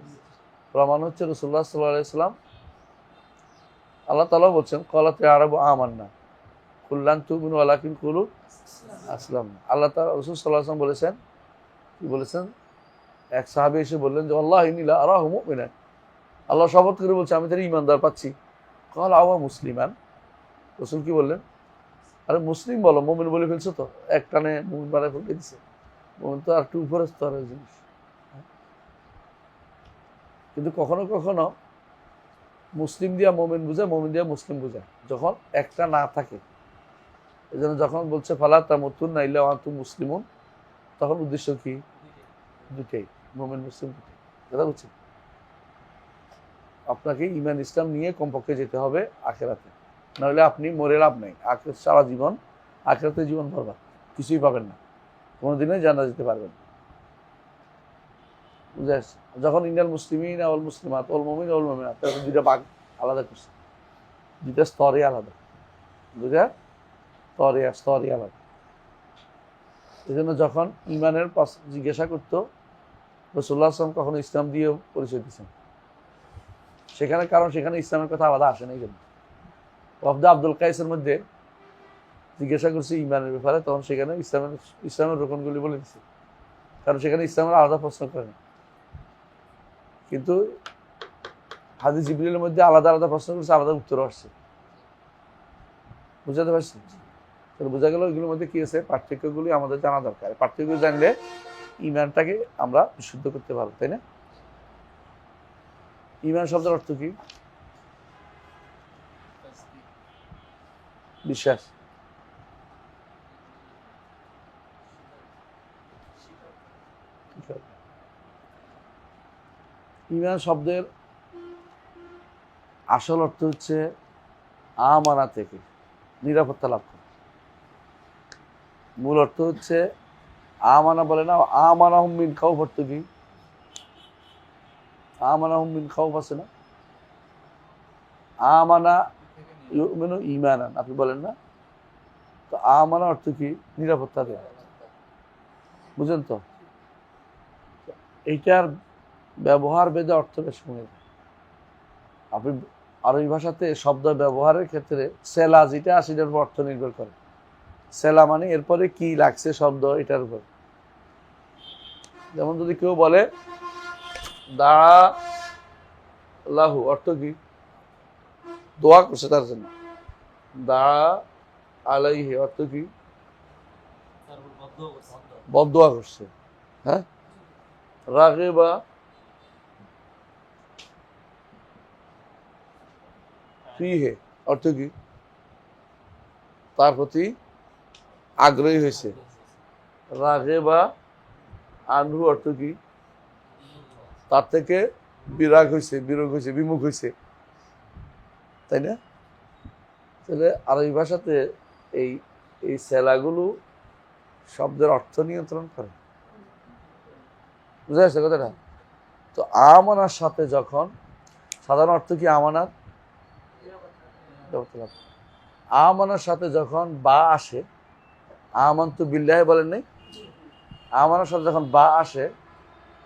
প্রমাণ হচ্ছে রাসূলুল্লাহ সাল্লাল্লাহু আলাইহি ওয়াসাল্লাম, আল্লাহ তাআলা বলছেন ক্বালাতি আরাবু আমান্না কুল লান তুমিনু ওয়ালাকিন কুলু আসলামনা। আল্লাহ তাআলা রাসূল সাল্লাল্লাহু আলাইহি ওয়াসাল্লাম বলেছেন, কি বলেছেন? এক সাহাবী এসে বললেন যে আল্লাহ ইন্নী লা আরাহু মুমিনান, আল্লাহ শপথ করে বলছে আমি তার ঈমানদার পাচ্ছি। ক্বালা আওয়া মুসলিমান, রাসূল কি বললেন? আরে মুসলিম বলো, মুমিন বলে ফেলছো তো, এক টানে মুমিন বানায় ফেলে দিচ্ছে। মুমিন তো আর একটু উপরে স্তরের জিনিস। কিন্তু কখনো কখনো মুসলিম দিয়া মুমিন বুঝায়, মুমিন দিয়া মুসলিম বুঝায়, যখন একটা না থাকে। এই জন্য যখন বলছে ফালা তামুতুন্না ইল্লা ওয়া আনতুম মুসলিমুন, তখন উদ্দেশ্য কি? দুটাই, মুমিন মুসলিম দুটাই। কথা বুঝছেন? আপনাকে ঈমান ইসলাম নিয়ে কমপক্ষে যেতে হবে আখিরাতে, নাহলে আপনি মরে লাভ নাই। সারা জীবন আখিরাতে জীবন বরবাদ, কিছুই পাবেন না, কোনোদিনই জান্নাত যেতে পারবেন না। বুঝে আসছে? যখন ইন্নাল মুসলিমিন ওয়াল মুসলিমাত ওয়াল মুমিন ওয়াল মুমিনাত, তখন দুইটা ভাগ আলাদা করছে, দুইটা স্তরে আলাদা, দুইটা স্তরে আলাদা। এই জন্য যখন ঈমানের জিজ্ঞাসা করতো, রাসূলুল্লাহ সাল্লাল্লাহু আলাইহি ওয়াসাল্লাম কখনো ইসলাম দিয়ে পরিচয় দিচ্ছেন সেখানে, কারণ সেখানে ইসলামের কথা আলাদা আসে না। এই জন্য ওয়াফদে আব্দুল কাইসের মধ্যে জিজ্ঞাসা করছে ঈমানের ব্যাপারে, তখন সেখানে ইসলামের রোকনগুলি বলে দিচ্ছে, কারণ সেখানে ইসলামের আলাদা প্রশ্ন করে না। কিন্তু হাদিস জিবরিলের মধ্যে আলাদা আলাদা প্রশ্ন করছে, আলাদা উত্তর আসছে। বুঝাতে পারছি? তাহলে বোঝা গেল এগুলোর মধ্যে কি আছে, পার্থক্যগুলি আমাদের জানা দরকার। পার্থক্য জানলে ঈমানটাকে আমরা বিশুদ্ধ করতে পারবো, তাই না? ঈমান শব্দের অর্থ কি? বিশ্বাস। ঈমান শব্দের আসল অর্থ হচ্ছে আমানা থেকে নিরাপত্তা লাভ করা। মূল অর্থ হচ্ছে আমানা বলে না, আমানাহুম মিন খাউফ। অর্থ কি? আমানাহুম মিন খাউফ আছে না, আমানা ইউমিনু ঈমানান, আপনি বলেন না? তো আমানা অর্থ কি? নিরাপত্তা দেওয়া। বুঝেন তো? এইটার ব্যবহার ভেদে অর্থ বেশ কমে যায়। আপনি আরবি ভাষাতে শব্দ ব্যবহারের ক্ষেত্রে সেলা যেটা আছে এটার উপর অর্থ নির্ভর করে। সেলা মানে এরপরে কি লাগছে শব্দ, এটার উপর। যেমন যদি কেউ বলে দাঁড়া লাহু, অর্থ কি? দোয়া করছে তার জন্য। দাঁড়া আলাইহি, অর্থ কি? বদদোয়া করছে। হ্যাঁ, রাগিবা ফিহে, অর্থ কি? তার প্রতি আগ্রহী হয়েছে। রাগিবা আনহু, অর্থ কি? তার থেকে বিরাগ হয়েছে, বিমুখ হয়েছে, তাই না? তাহলে আরবি ভাষাতে এই এই সেলাগুলো শব্দের অর্থ নিয়ন্ত্রণ করে। বুঝা যাচ্ছে কথাটা? তো আমানার সাথে যখন, সাধারণ অর্থ কি আমানার? আমানার সাথে যখন বা আসে, আমানতু বিল্লাহি বলেন নাই? আমানার সাথে যখন বা আসে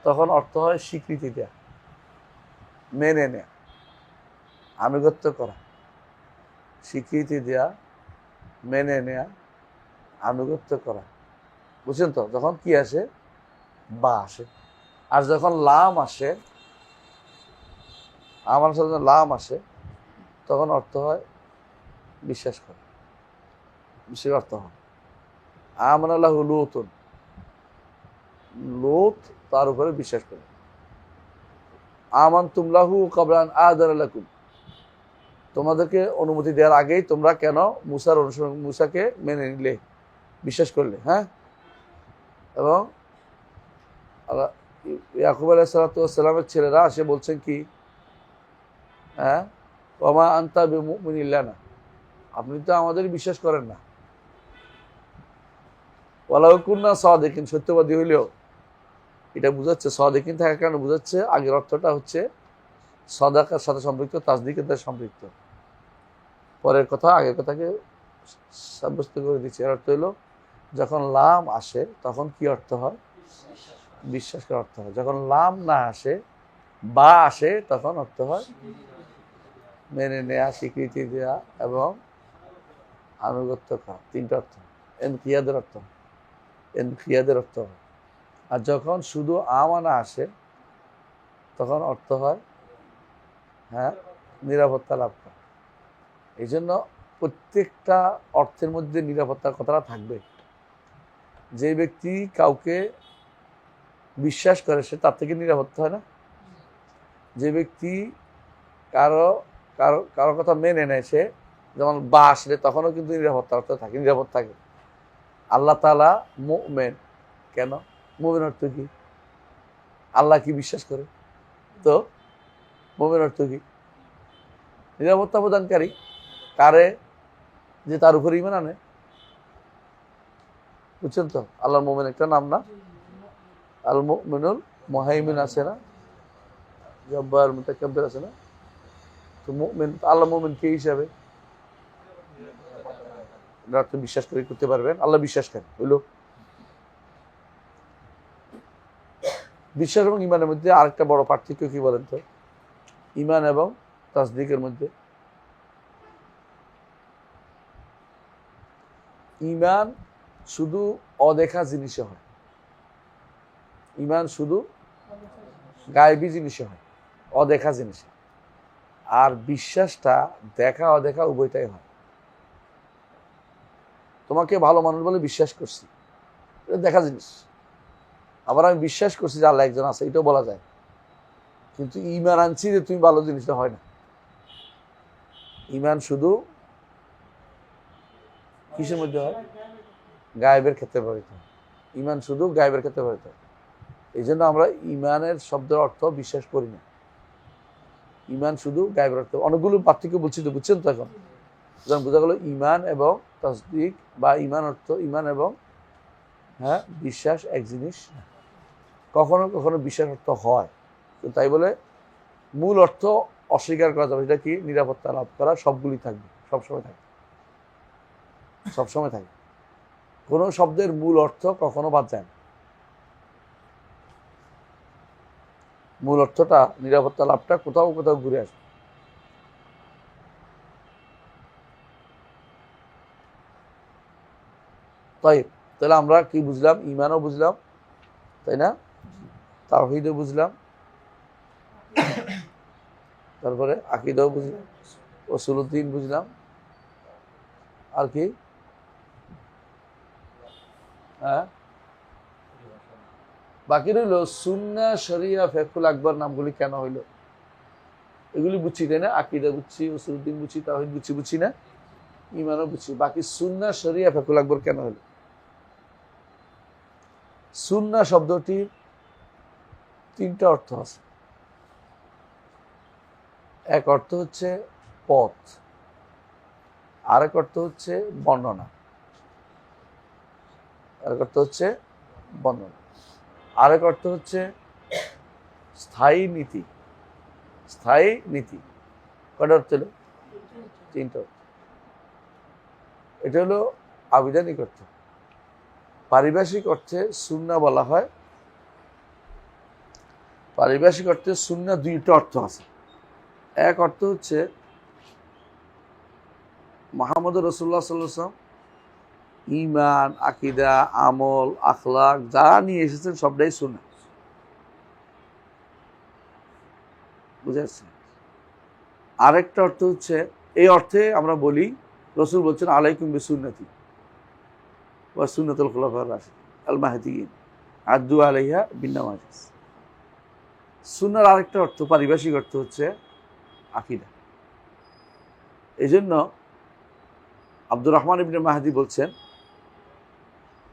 তখন অর্থ হয় স্বীকৃতি দেয়া, মেনে নেয়া, আনুগত্য করা। স্বীকৃতি দেয়া, মেনে নেয়া, আনুগত্য করা। বুঝছেন তো? যখন কি আসে? বা আসে। আর যখন লাম আসে, আমার সাথে যখন লাম আসে তখন অর্থ হয় বিশ্বাস করা, বিশেষ অর্থ হয়। আমানা লাহু লূতুন, লূত তার উপরে বিশ্বাস করে। আমানতুম লাহু ক্বাবলা আন আযানা লাকুম, তোমাদেরকে অনুমতি দেওয়ার আগেই তোমরা কেন মুসাকে মেনে নিলে, বিশ্বাস করলে? হ্যাঁ, এবং ইয়াকুব আলাইহিসসালামের ছেলেরা আসে বলছেন কি, হ্যাঁ, ওমা আনতা বিমুমিনিন লানা, আপনি তো আমাদের বিশ্বাস করেন না। ওয়ালাউ কুন্না সাদিকিন, সত্যবাদী হইলেও। এটা বুঝাচ্ছে সাদিকিন থাকার কারণে বুঝাচ্ছে আগের অর্থটা হচ্ছে সাদাকার সাথে সম্পৃক্ত, তাসদিকের সাথে সম্পৃক্ত। পরের কথা আগের কথাকে সাব্যস্ত করে দিচ্ছে। এর অর্থ হলো যখন লাম আসে তখন কি অর্থ হয়? বিশ্বাস করার অর্থ হয়। যখন লাম না আসে, বা আসে, তখন অর্থ হয় মেনে নেয়া, স্বীকৃতি দেওয়া এবং আনুগত্য করা। তিনটা অর্থ। এনকিয়াদের অর্থ, এনকিয়াদের অর্থ হয়। আর যখন শুধু আমানা আসে তখন অর্থ হয়, হ্যাঁ, নিরাপত্তা লাভ করা। এই জন্য প্রত্যেকটা অর্থের মধ্যে নিরাপত্তার কথাটা থাকবে। যে ব্যক্তি কাউকে বিশ্বাস করে সে তার থেকে নিরাপত্তা হয় না। যে ব্যক্তি কারো কারো কারো কথা মেনে নেয় সে, যেমন বা আসলে তখনও কিন্তু নিরাপত্তা অর্থ থাকে, নিরাপদ থাকে। আল্লাহ তাআলা মুমিন, কেন? মুমিন অর্থ কি? আল্লাহ কি বিশ্বাস করে? তো মুমিন অর্থ কি? নিরাপত্তা প্রদানকারী। কারে? যে তার উপরে ঈমান আনে। বুঝছেন তো? আল্লাহর মুমিন একটা নাম না? আল মুমিনুল মুহাইমিন আছে না, জব্বার মুতাকাব্বির আছে না? তো মুমিন, আল্লাহ মুমিন কে হিসাবে? আপনি বিশ্বাস করে করতে পারবেন আল্লাহ বিশ্বাস করেন, হইল। বিশ্বাস এবং ঈমানের মধ্যে আরেকটা বড় পার্থক্য কি বলেন তো? ঈমান এবং তাসদিকের মধ্যে ঈমান শুধু অদেখা জিনিসে হয়, ঈমান শুধু গায়েবী জিনিসে হয়, অদেখা জিনিসে। আর বিশ্বাসটা দেখা অদেখা উভয়টাই হয়। তোমাকে ভালো মানুষ বলে বিশ্বাস করছি, এটা দেখা জিনিস। আবার আমি বিশ্বাস করছি যে আল্লাহ একজন আছে, এটাও বলা যায়। কিন্তু ঈমান আনছি যে তুমি ভালো, জিনিসটা হয় না। ঈমান শুধু কিসের মধ্যে হয়? গায়েবের ক্ষেত্রে ব্যবহৃত হয়। ঈমান শুধু গায়েবের ক্ষেত্রে ব্যবহৃত হয়। এই জন্য আমরা ঈমানের শব্দের অর্থ বিশ্বাস করি না। ঈমান শুধু গায়েবের অর্থ। অনেকগুলো পার্থক্য বলছি তো, বুঝছেন তো? এখন যখন বোঝা গেল ঈমান এবং তাসদিক, বা ঈমান অর্থ ঈমান এবং, হ্যাঁ, বিশ্বাস এক জিনিস। কখনো কখনো বিশ্বাস অর্থ হয়, তো তাই বলে মূল অর্থ অস্বীকার করা যাবে। সেটা কি? নিরাপত্তা লাভ করা। সবগুলি থাকবে, সবসময় থাকবে, সবসময় থাকবে। কোনো শব্দের মূল অর্থ কখনো বাদ যায় না। মূল অর্থটা, নিরাপত্তা লাভটা কোথাও কোথাও ঘুরে আসবে। তাই তাহলে আমরা কি বুঝলাম? ঈমানও বুঝলাম, তাই না? তাওহীদও বুঝলাম, তারপরে আকীদাও বুঝলাম, উসুলুদ্দিন বুঝলাম, আর কি? হ্যাঁ, বাকি রইল সুন্নাহ, শরিয়া, ফিকহুল আকবর নামগুলি কেন হইল, এগুলি বুঝছি, তাই না? আকীদা বুঝছি, উসুলুদ্দিন বুঝছি, তাওহীদ বুঝছি, বুঝছি না? ঈমানও বুঝছি। বাকি সুন্নাহ, শরিয়া, ফিকহুল আকবর কেন হইল? সুন্নাহ শব্দটির তিনটা অর্থ আছে। এক অর্থ হচ্ছে পথ, আরেক অর্থ হচ্ছে বর্ণনা, আরেক অর্থ হচ্ছে বর্ণনা, আরেক অর্থ হচ্ছে স্থায়ী নীতি। স্থায়ী নীতি কয়টা অর্থ হলো? তিনটা অর্থ। এটা হলো আবিধানিক অর্থ। পারিভাষিক অর্থে সুন্নাহ বলা হয়। পারিভাষিক অর্থে সুন্নাহ দুইটা অর্থ আছে। এক অর্থ হচ্ছে মুহাম্মদুর রাসূলুল্লাহ সাল্লাল্লাহু আলাইহি ওয়াসাল্লাম ঈমান, আকীদা, আমল, আখলাক যা নিয়ে এসেছেন সবটাই সুন্নাহ। বুঝে আসছে? আরেকটা অর্থ হচ্ছে, এই অর্থে আমরা বলি রাসূল বলছেন আলাইকুম বিসুন্নতি ওয়া সুন্নাতুল খুলাফায়ে রাশিদিন আল মাহদিয়িন আদ্দু আলাইহা বিন্নাওয়াজিজ। সুন্নাহর আরেকটা অর্থ, পারিভাষিক অর্থ হচ্ছে আকীদা। এই জন্য আব্দুর রহমান ইবনে মাহদি বলছেন,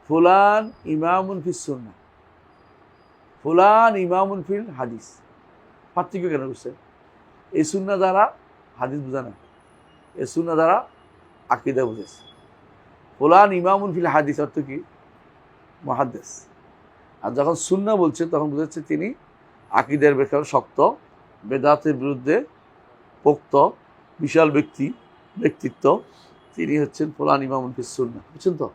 ফুলান ইমামুন ফিস সুন্নাহ, ফুলান ইমামুন ফিল হাদিস। পার্থক্য কেন বুঝছেন? এই সুন্নাহ দ্বারা হাদিস বোঝা না, এই সুন্নাহ দ্বারা আকীদা বুঝেছে। ফুলান ইমামুন ফিল হাদিস অর্থ কি? মুহাদ্দিস। আর যখন সুন্নাহ বলছে তখন বুঝাচ্ছে তিনি আকীদার ব্যাপারে শক্ত, বেদাতের বিরুদ্ধে পোক্ত, বিশাল ব্যক্তিত্ব, তিনি হচ্ছেন ফুলান ইমামুন ফিস সুন্নাহ। বুঝছেন তো?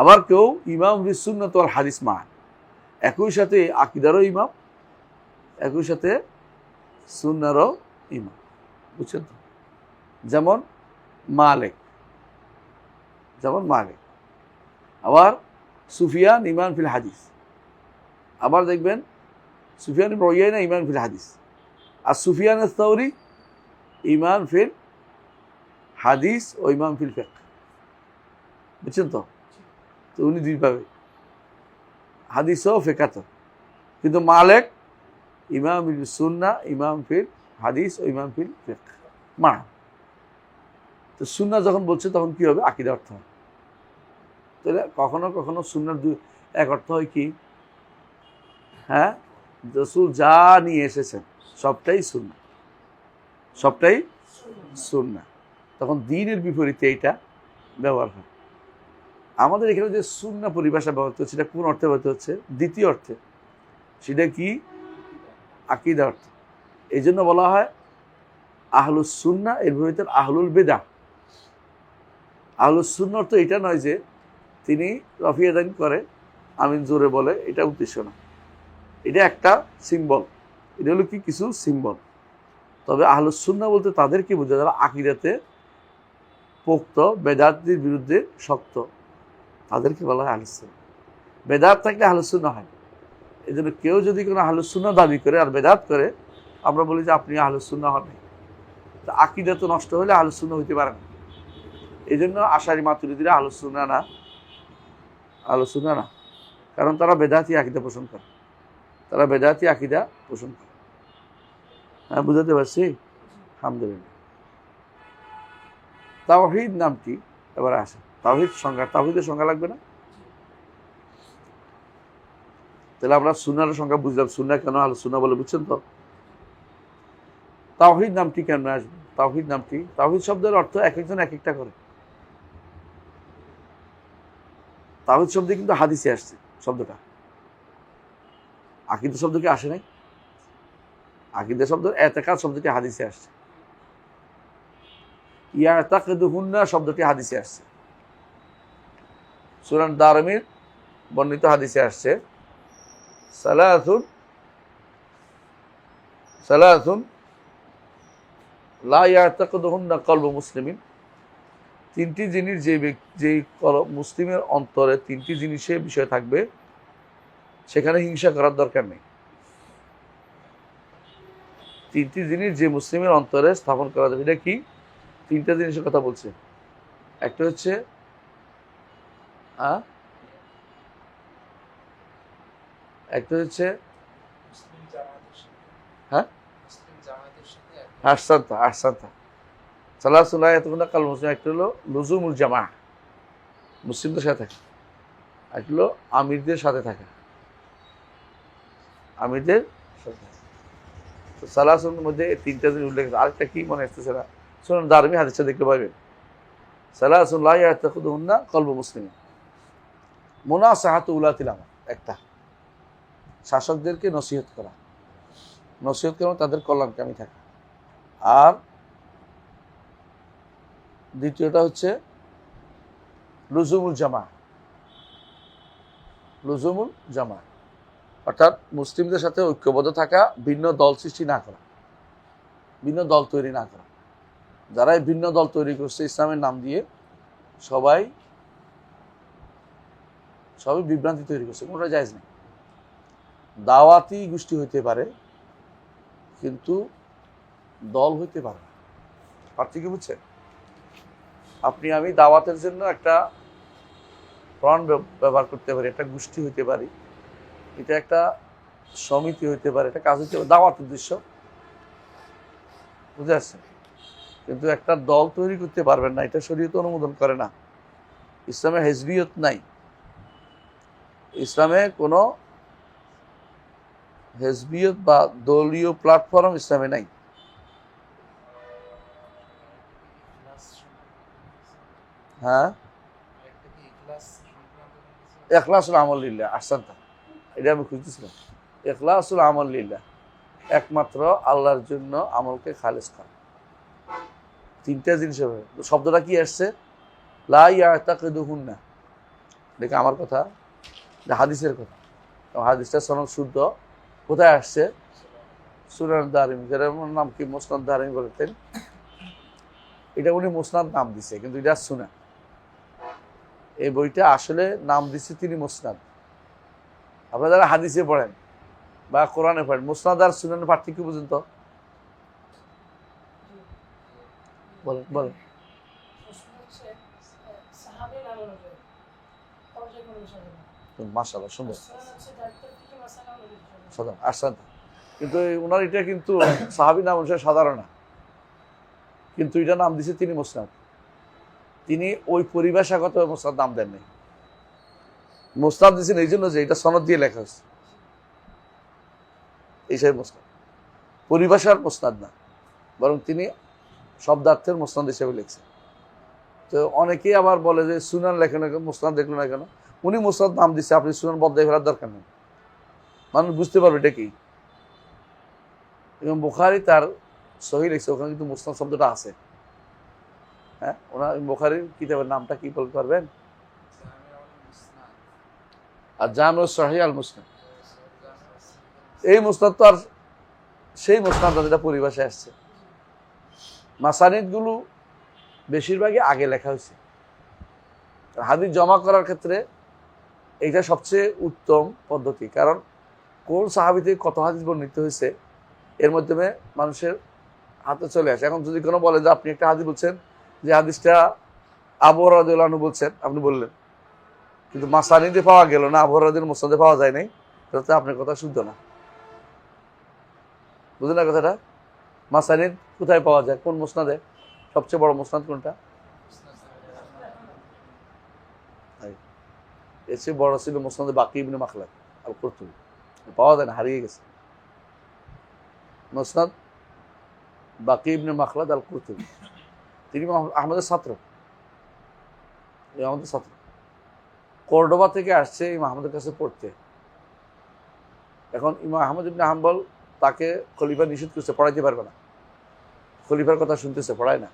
আবার কেউ ইমাম ফিস সুন্নাহ তো আর হাদিস মান, একই সাথে আকীদারও ইমাম, একই সাথে সুন্নাহরও ইমাম। বুঝছেন তো? যেমন মালিক, আবার সুফিয়ান ইমাম ফিল হাদিস, আবার দেখবেন সুফিয়ান ইবনে উয়াইনা ইমাম ফিল হাদিস, আর সুফিয়ান আস-সাউরি ইমাম ফিল হাদিস ও ইমাম ফিল ফিকহ। বুঝছেন তো? তো উনি দুইভাবে হাদিস ও ফিকহ, কিন্তু মালিক ইমাম ফিল সুন্নাহ, ইমাম ফিল হাদিস ও ইমাম ফিল ফিকহ। তো সুন্নাহ যখন বলছে তখন কি হবে? আকীদা অর্থ হয়। তাহলে কখনো কখনো সুন্নাহর এক অর্থ হয় কি, হ্যাঁ, রাসূল যা নিয়ে এসেছেন সবটাই সুন্নাহ, সবটাই সুন্নাহ। তখন দ্বীনের বিপরীতে এটা ব্যবহার হয়। আমাদের এখানে যে সুন্নাহ পরিভাষা ব্যবহৃত হচ্ছে, সেটা কোন অর্থে ব্যবহৃত হচ্ছে? দ্বিতীয় অর্থে। সেটা কি? আকীদা অর্থ। এই জন্য বলা হয় আহলুস সুন্নাহ, এর বিপরীতে আহলুল বিদআহ। আহলুস সুন্নাহ অর্থ এটা নয় যে তিনি রফিয়াদান করে, আমিন জোরে বলে, এটা উদ্দেশ্য না। এটা একটা সিম্বল, এটা হলো কি? কিছু সিম্বল। তবে আহলুস সুন্নাহ বলতে তাদেরকে বোঝা, যারা আকীদাতে পোক্ত, বেদাতের বিরুদ্ধে শক্ত, তাদেরকে বলা হয় আহলুস সুন্নাহ। বেদাত থাকলে আহলুস সুন্নাহ হয়। এই জন্য কেউ যদি কোনো আহলুস সুন্নাহ দাবি করে আর বেদাত করে, আমরা বলি যে আপনি আহলুস সুন্নাহ হন নাই। তো আকীদা তো নষ্ট হলে আহলুস সুন্নাহ হইতে পারে না। এই জন্য আশারি মাতুরিদিরা আহলুস সুন্নাহ না, আহলুস সুন্নাহ না, কারণ তারা বেদাতি আকীদা পোষণ করে, তারা বেদাতি আকীদা পোষণ করে। হ্যাঁ, বুঝাতে পারছি? আলহামদুলিল্লাহ। তাওহীদ নামটি এবার আসে। তাওহীদ সংজ্ঞা, তাওহীদের সংজ্ঞা লাগবে না? তাহলে আমরা সুন্নাহর সংজ্ঞা বুঝলাম, সুন্নাহ কেন আহলুস সুন্নাহ বলে, বুঝছেন তো? তাওহীদ নামটি কেন আসবে? তাওহীদ নামটি, তাওহীদ শব্দের অর্থ এক একজন এক একটা করে। তাওহীদ শব্দ কিন্তু হাদিসে আসছে শব্দটা, আকীদা শব্দ কি আসে নাই? আকীদা শব্দ, ইতিকাদ শব্দটি হাদিসে আসছে। ইয়াতাকিদুহুন্না শব্দটি হাদিসে আসছে। সুনান দারমির বর্ণিত হাদিসে আসছে, সালাসুন লা ইয়াতাকিদুহুন্না কলবু মুসলিমিন। তিনটি জিনিস যেই মুসলিমের অন্তরে তিনটি জিনিসের বিষয় থাকবে, সেখানে হিংসা করার দরকার নেই। তিনটি জিনিস যে মুসলিমের অন্তরে স্থাপন করা যাবে, এটা কি? তিনটা জিনিসের কথা বলছে। একটা হচ্ছে হ্যাঁ, আহসানতা সালাসুল্লাহ এতক্ষণ কাল মুসলিম। একটা হলো লুজুমুল জামা, মুসলিমদের সাথে থাকে। একটা হলো আমিরদের সাথে থাকে, আমিরদের সাথে। তো সালাসুলের মধ্যে তিনটা জিনিস উল্লেখ আছে। আরেকটা কি মনে আসতেছে না, শুনুন, দারমি হাদিসটা দেখতে পাবেন। সালাসুল্লাহ ইয়াতাকিদুহুন্না কলবু মুসলিম। মুনাসাহাতু উলাতিল আমর, একটা শাসকদেরকে নসিহত করা, নসিহত করা তাদের কল্যাণকামী থাকে। আর দ্বিতীয়টা হচ্ছে লুজুমুল জামা, অর্থাৎ মুসলিমদের সাথে ঐক্যবদ্ধ থাকা, ভিন্ন দল সৃষ্টি না করা, ভিন্ন দল তৈরি না করা। যারা এই ভিন্ন দল তৈরি করছে ইসলামের নাম দিয়ে, সবাই বিভ্রান্তি তৈরি করছে, কোনোটা জায়েজ নেই। দাওয়াতি গোষ্ঠী হইতে পারে, কিন্তু দল হইতে পারে না। পার্থক্য বুঝছে? আপনি আমি দাওয়াতের জন্য একটা ফ্রন্ট ব্যবহার করতে পারি, একটা গোষ্ঠী হইতে পারি, এটা একটা সমিতি হইতে পারে, এটা কাজ হইতে পারে, দাওয়াত উদ্দেশ্য, বুঝে আসছে? কিন্তু একটা দল তৈরি করতে পারবেন না, এটা শরীয়ত অনুমোদন করে না। ইসলামে হিজবিয়ত নাই, ইসলামে কোনো হিজবিয়ত বা দলীয় প্ল্যাটফর্ম ইসলামে নাই। হ্যাঁ, ইখলাসুল আমল লিল্লাহ, আহসানতা, এটা আমি খুঁজতেছিলাম। ইখলাসুল আমল লিল্লাহ, একমাত্র আল্লাহর জন্য আমলকে খালেস করা। তিনটা জিনিস হবে। শব্দটা কি আসছে? লা ইয়াতাকিদুহুন্না, দেখে আমার কথা, হাদিসের কথা। হাদিসটা সনদ শুদ্ধ। কোথায় আসছে? সুনান দারিমি, যার নাম কি মুসনাদ দারিমি বলতেন। এটা উনি মুসনাদ নাম দিছে, কিন্তু এটা সুনান। এই বইটা আসলে নাম দিচ্ছে তিনি মুসনাদ। আপনারা যারা হাদিসে পড়েন বা কোরআনে পড়েন, মুসনাদ আর সুনানের পার্থক্য বুঝেন তো? বলেন বলেন। মাশাআল্লাহ, সুন্দর, সাধারণ। কিন্তু ওনার এটা কিন্তু সাহাবী নাম অনুসারে সাধারণ না, কিন্তু এটা নাম দিছে তিনি মুসনাদ। তিনি ওই পরিভাষাগত মুসনাদ নাম দেন নাই। মুসনাদ দিয়েছেন এই জন্য যে এটা সনদ দিয়ে লেখা হয়েছে, এই সেই মুসনাদ, পরিভাষার মুসনাদ না, বরং তিনি শব্দার্থের মুসনাদ হিসেবে লিখছেন। তো অনেকেই আবার বলে যে সুনান লেখেন না কেন, মুসনাদ দেখলো না কেন? উনি মুসনাদ নাম দিচ্ছে, আপনি সুনান বদলাই ফেলার দরকার নেই, মানুষ বুঝতে পারবে এটা কি। এবং বুখারী তার সহিহ লিখছে, ওখানে কিন্তু মুসনাদ শব্দটা আছে। হ্যাঁ, ওনার বুখারীর কিতাবের নামটা কি বলতে পারবেন? আর জামিউ সহিহ আল মুসনাদ। এই মুসনাদ তো আর সেই মুসনাদ যেটা পরিভাষায় আসছে। মাসানিদগুলো বেশিরভাগই আগে লেখা হয়েছে। হাদিস জমা করার ক্ষেত্রে এটা সবচেয়ে উত্তম পদ্ধতি, কারণ কোন সাহাবী থেকে কত হাদিস বর্ণিত হয়েছে এর মাধ্যমে মানুষের হাতে চলে আসে। এখন যদি কোনো বলে যে আপনি একটা হাদিস বলছেন, যে হাদিসটা আবু হুরায়রা রাদিয়াল্লাহু আনহু বলছেন, আপনি বললেন, কিন্তু মাসানিদে পাওয়া গেল না, আবু হুরায়রার মুসনাদে পাওয়া যায় নাই, তাহলে আপনার কথা শুদ্ধ না। বুঝলেন না কথাটা? মাসানিদ কোথায় পাওয়া যায়, কোন মুসনাদে? সবচেয়ে বড় মুসনাদ কোনটা? এর চেয়ে বড় ছিল মুসনাদে বাকি ইবনে মাখলাদ আল কুরতুবী, পাওয়া যায় না, হারিয়ে গেছে। মুসনাদ বাকি ইবনে মাখলাদ আল কুরতুবী, তিনি আহমদের ছাত্র, আমাদের ছাত্র, কর্ডোবা থেকে আসছে ইমাম আহমদের কাছে পড়তে। এখন ইমাম আহমদ ইবনে হাম্বল তাকে খলিফা নিষেধ করছে, পড়াইতে পারবে না, খলিফার কথা শুনতেছে, পড়ায় না।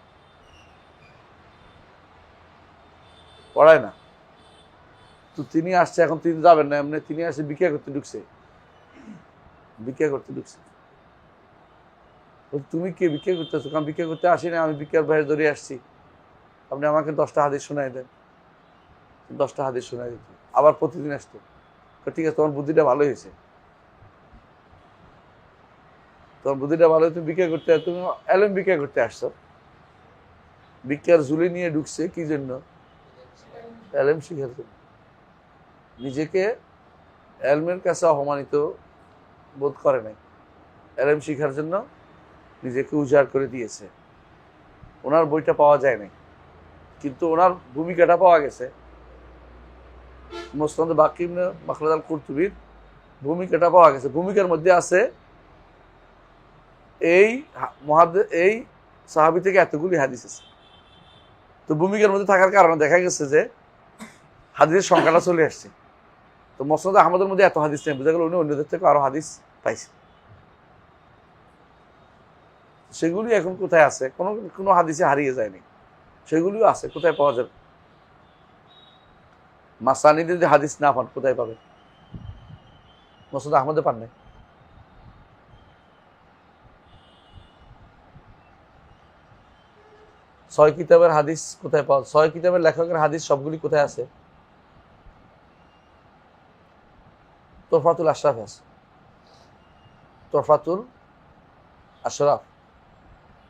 তো তিনি আসছে, এখন তিনি যাবেন না এমনি, তিনি আসছে ভিক্ষা করতে ঢুকছে। তুমি কে ভিক্ষা করতেছো? কারণ ভিক্ষা করতে আসি না, আমি ভিক্ষার বাইরে ধরে আসছি, আপনি আমাকে 10টা হাদিস শোনাই দেন। 10টা হাদিস শোনাই দিত, আবার প্রতিদিন আসতো। ঠিক আছে, তোমার বুদ্ধিটা ভালো হয়েছে, তুমি ভিক্ষা করতে, তুমি এলএম ভিক্ষা করতে আসছো। ভিক্ষার ঝুলি নিয়ে ঢুকছে কি জন্য? এলএম শিখার জন্য। নিজেকে এলমের কাছে অপমানিত বোধ করে নাই, এলএম শিখার জন্য নিজেকে উজাড় করে দিয়েছে। ওনার বইটা পাওয়া যায় নাই, কিন্তু ওনার ভূমিকাটা পাওয়া গেছে। মুসনাদ বাকি ইবনে মাখলাদ আল কুরতুবীর ভূমিকাটা পাওয়া গেছে। ভূমিকার মধ্যে আছে এই সাহাবী থেকে এতগুলি হাদিস আছে। তো ভূমিকার মধ্যে থাকার কারণে দেখা গেছে যে হাদিসের সংখ্যাটা চলে আসছে। তো মুসনাদ আহমদের মধ্যে এত হাদিস নেই, বোঝা গেল উনি অন্যদের থেকে আরো হাদিস পাইছে। সেগুলি এখন কোথায় আছে? কোনো হাদিসে হারিয়ে যায়নি, সেগুলিও আছে। কোথায় পাওয়া যাবে? মাসানিদে যদি হাদিস না পান কোথায় পাবে? মুসনাদ আহমদে পান নাই। ছয় কিতাবের হাদিস কোথায় পাওয়া? 6 কিতাবের লেখকের হাদিস সবগুলি কোথায় আছে? তোফাতুল আশরাফ আছে, তোফাতুল আশরাফ,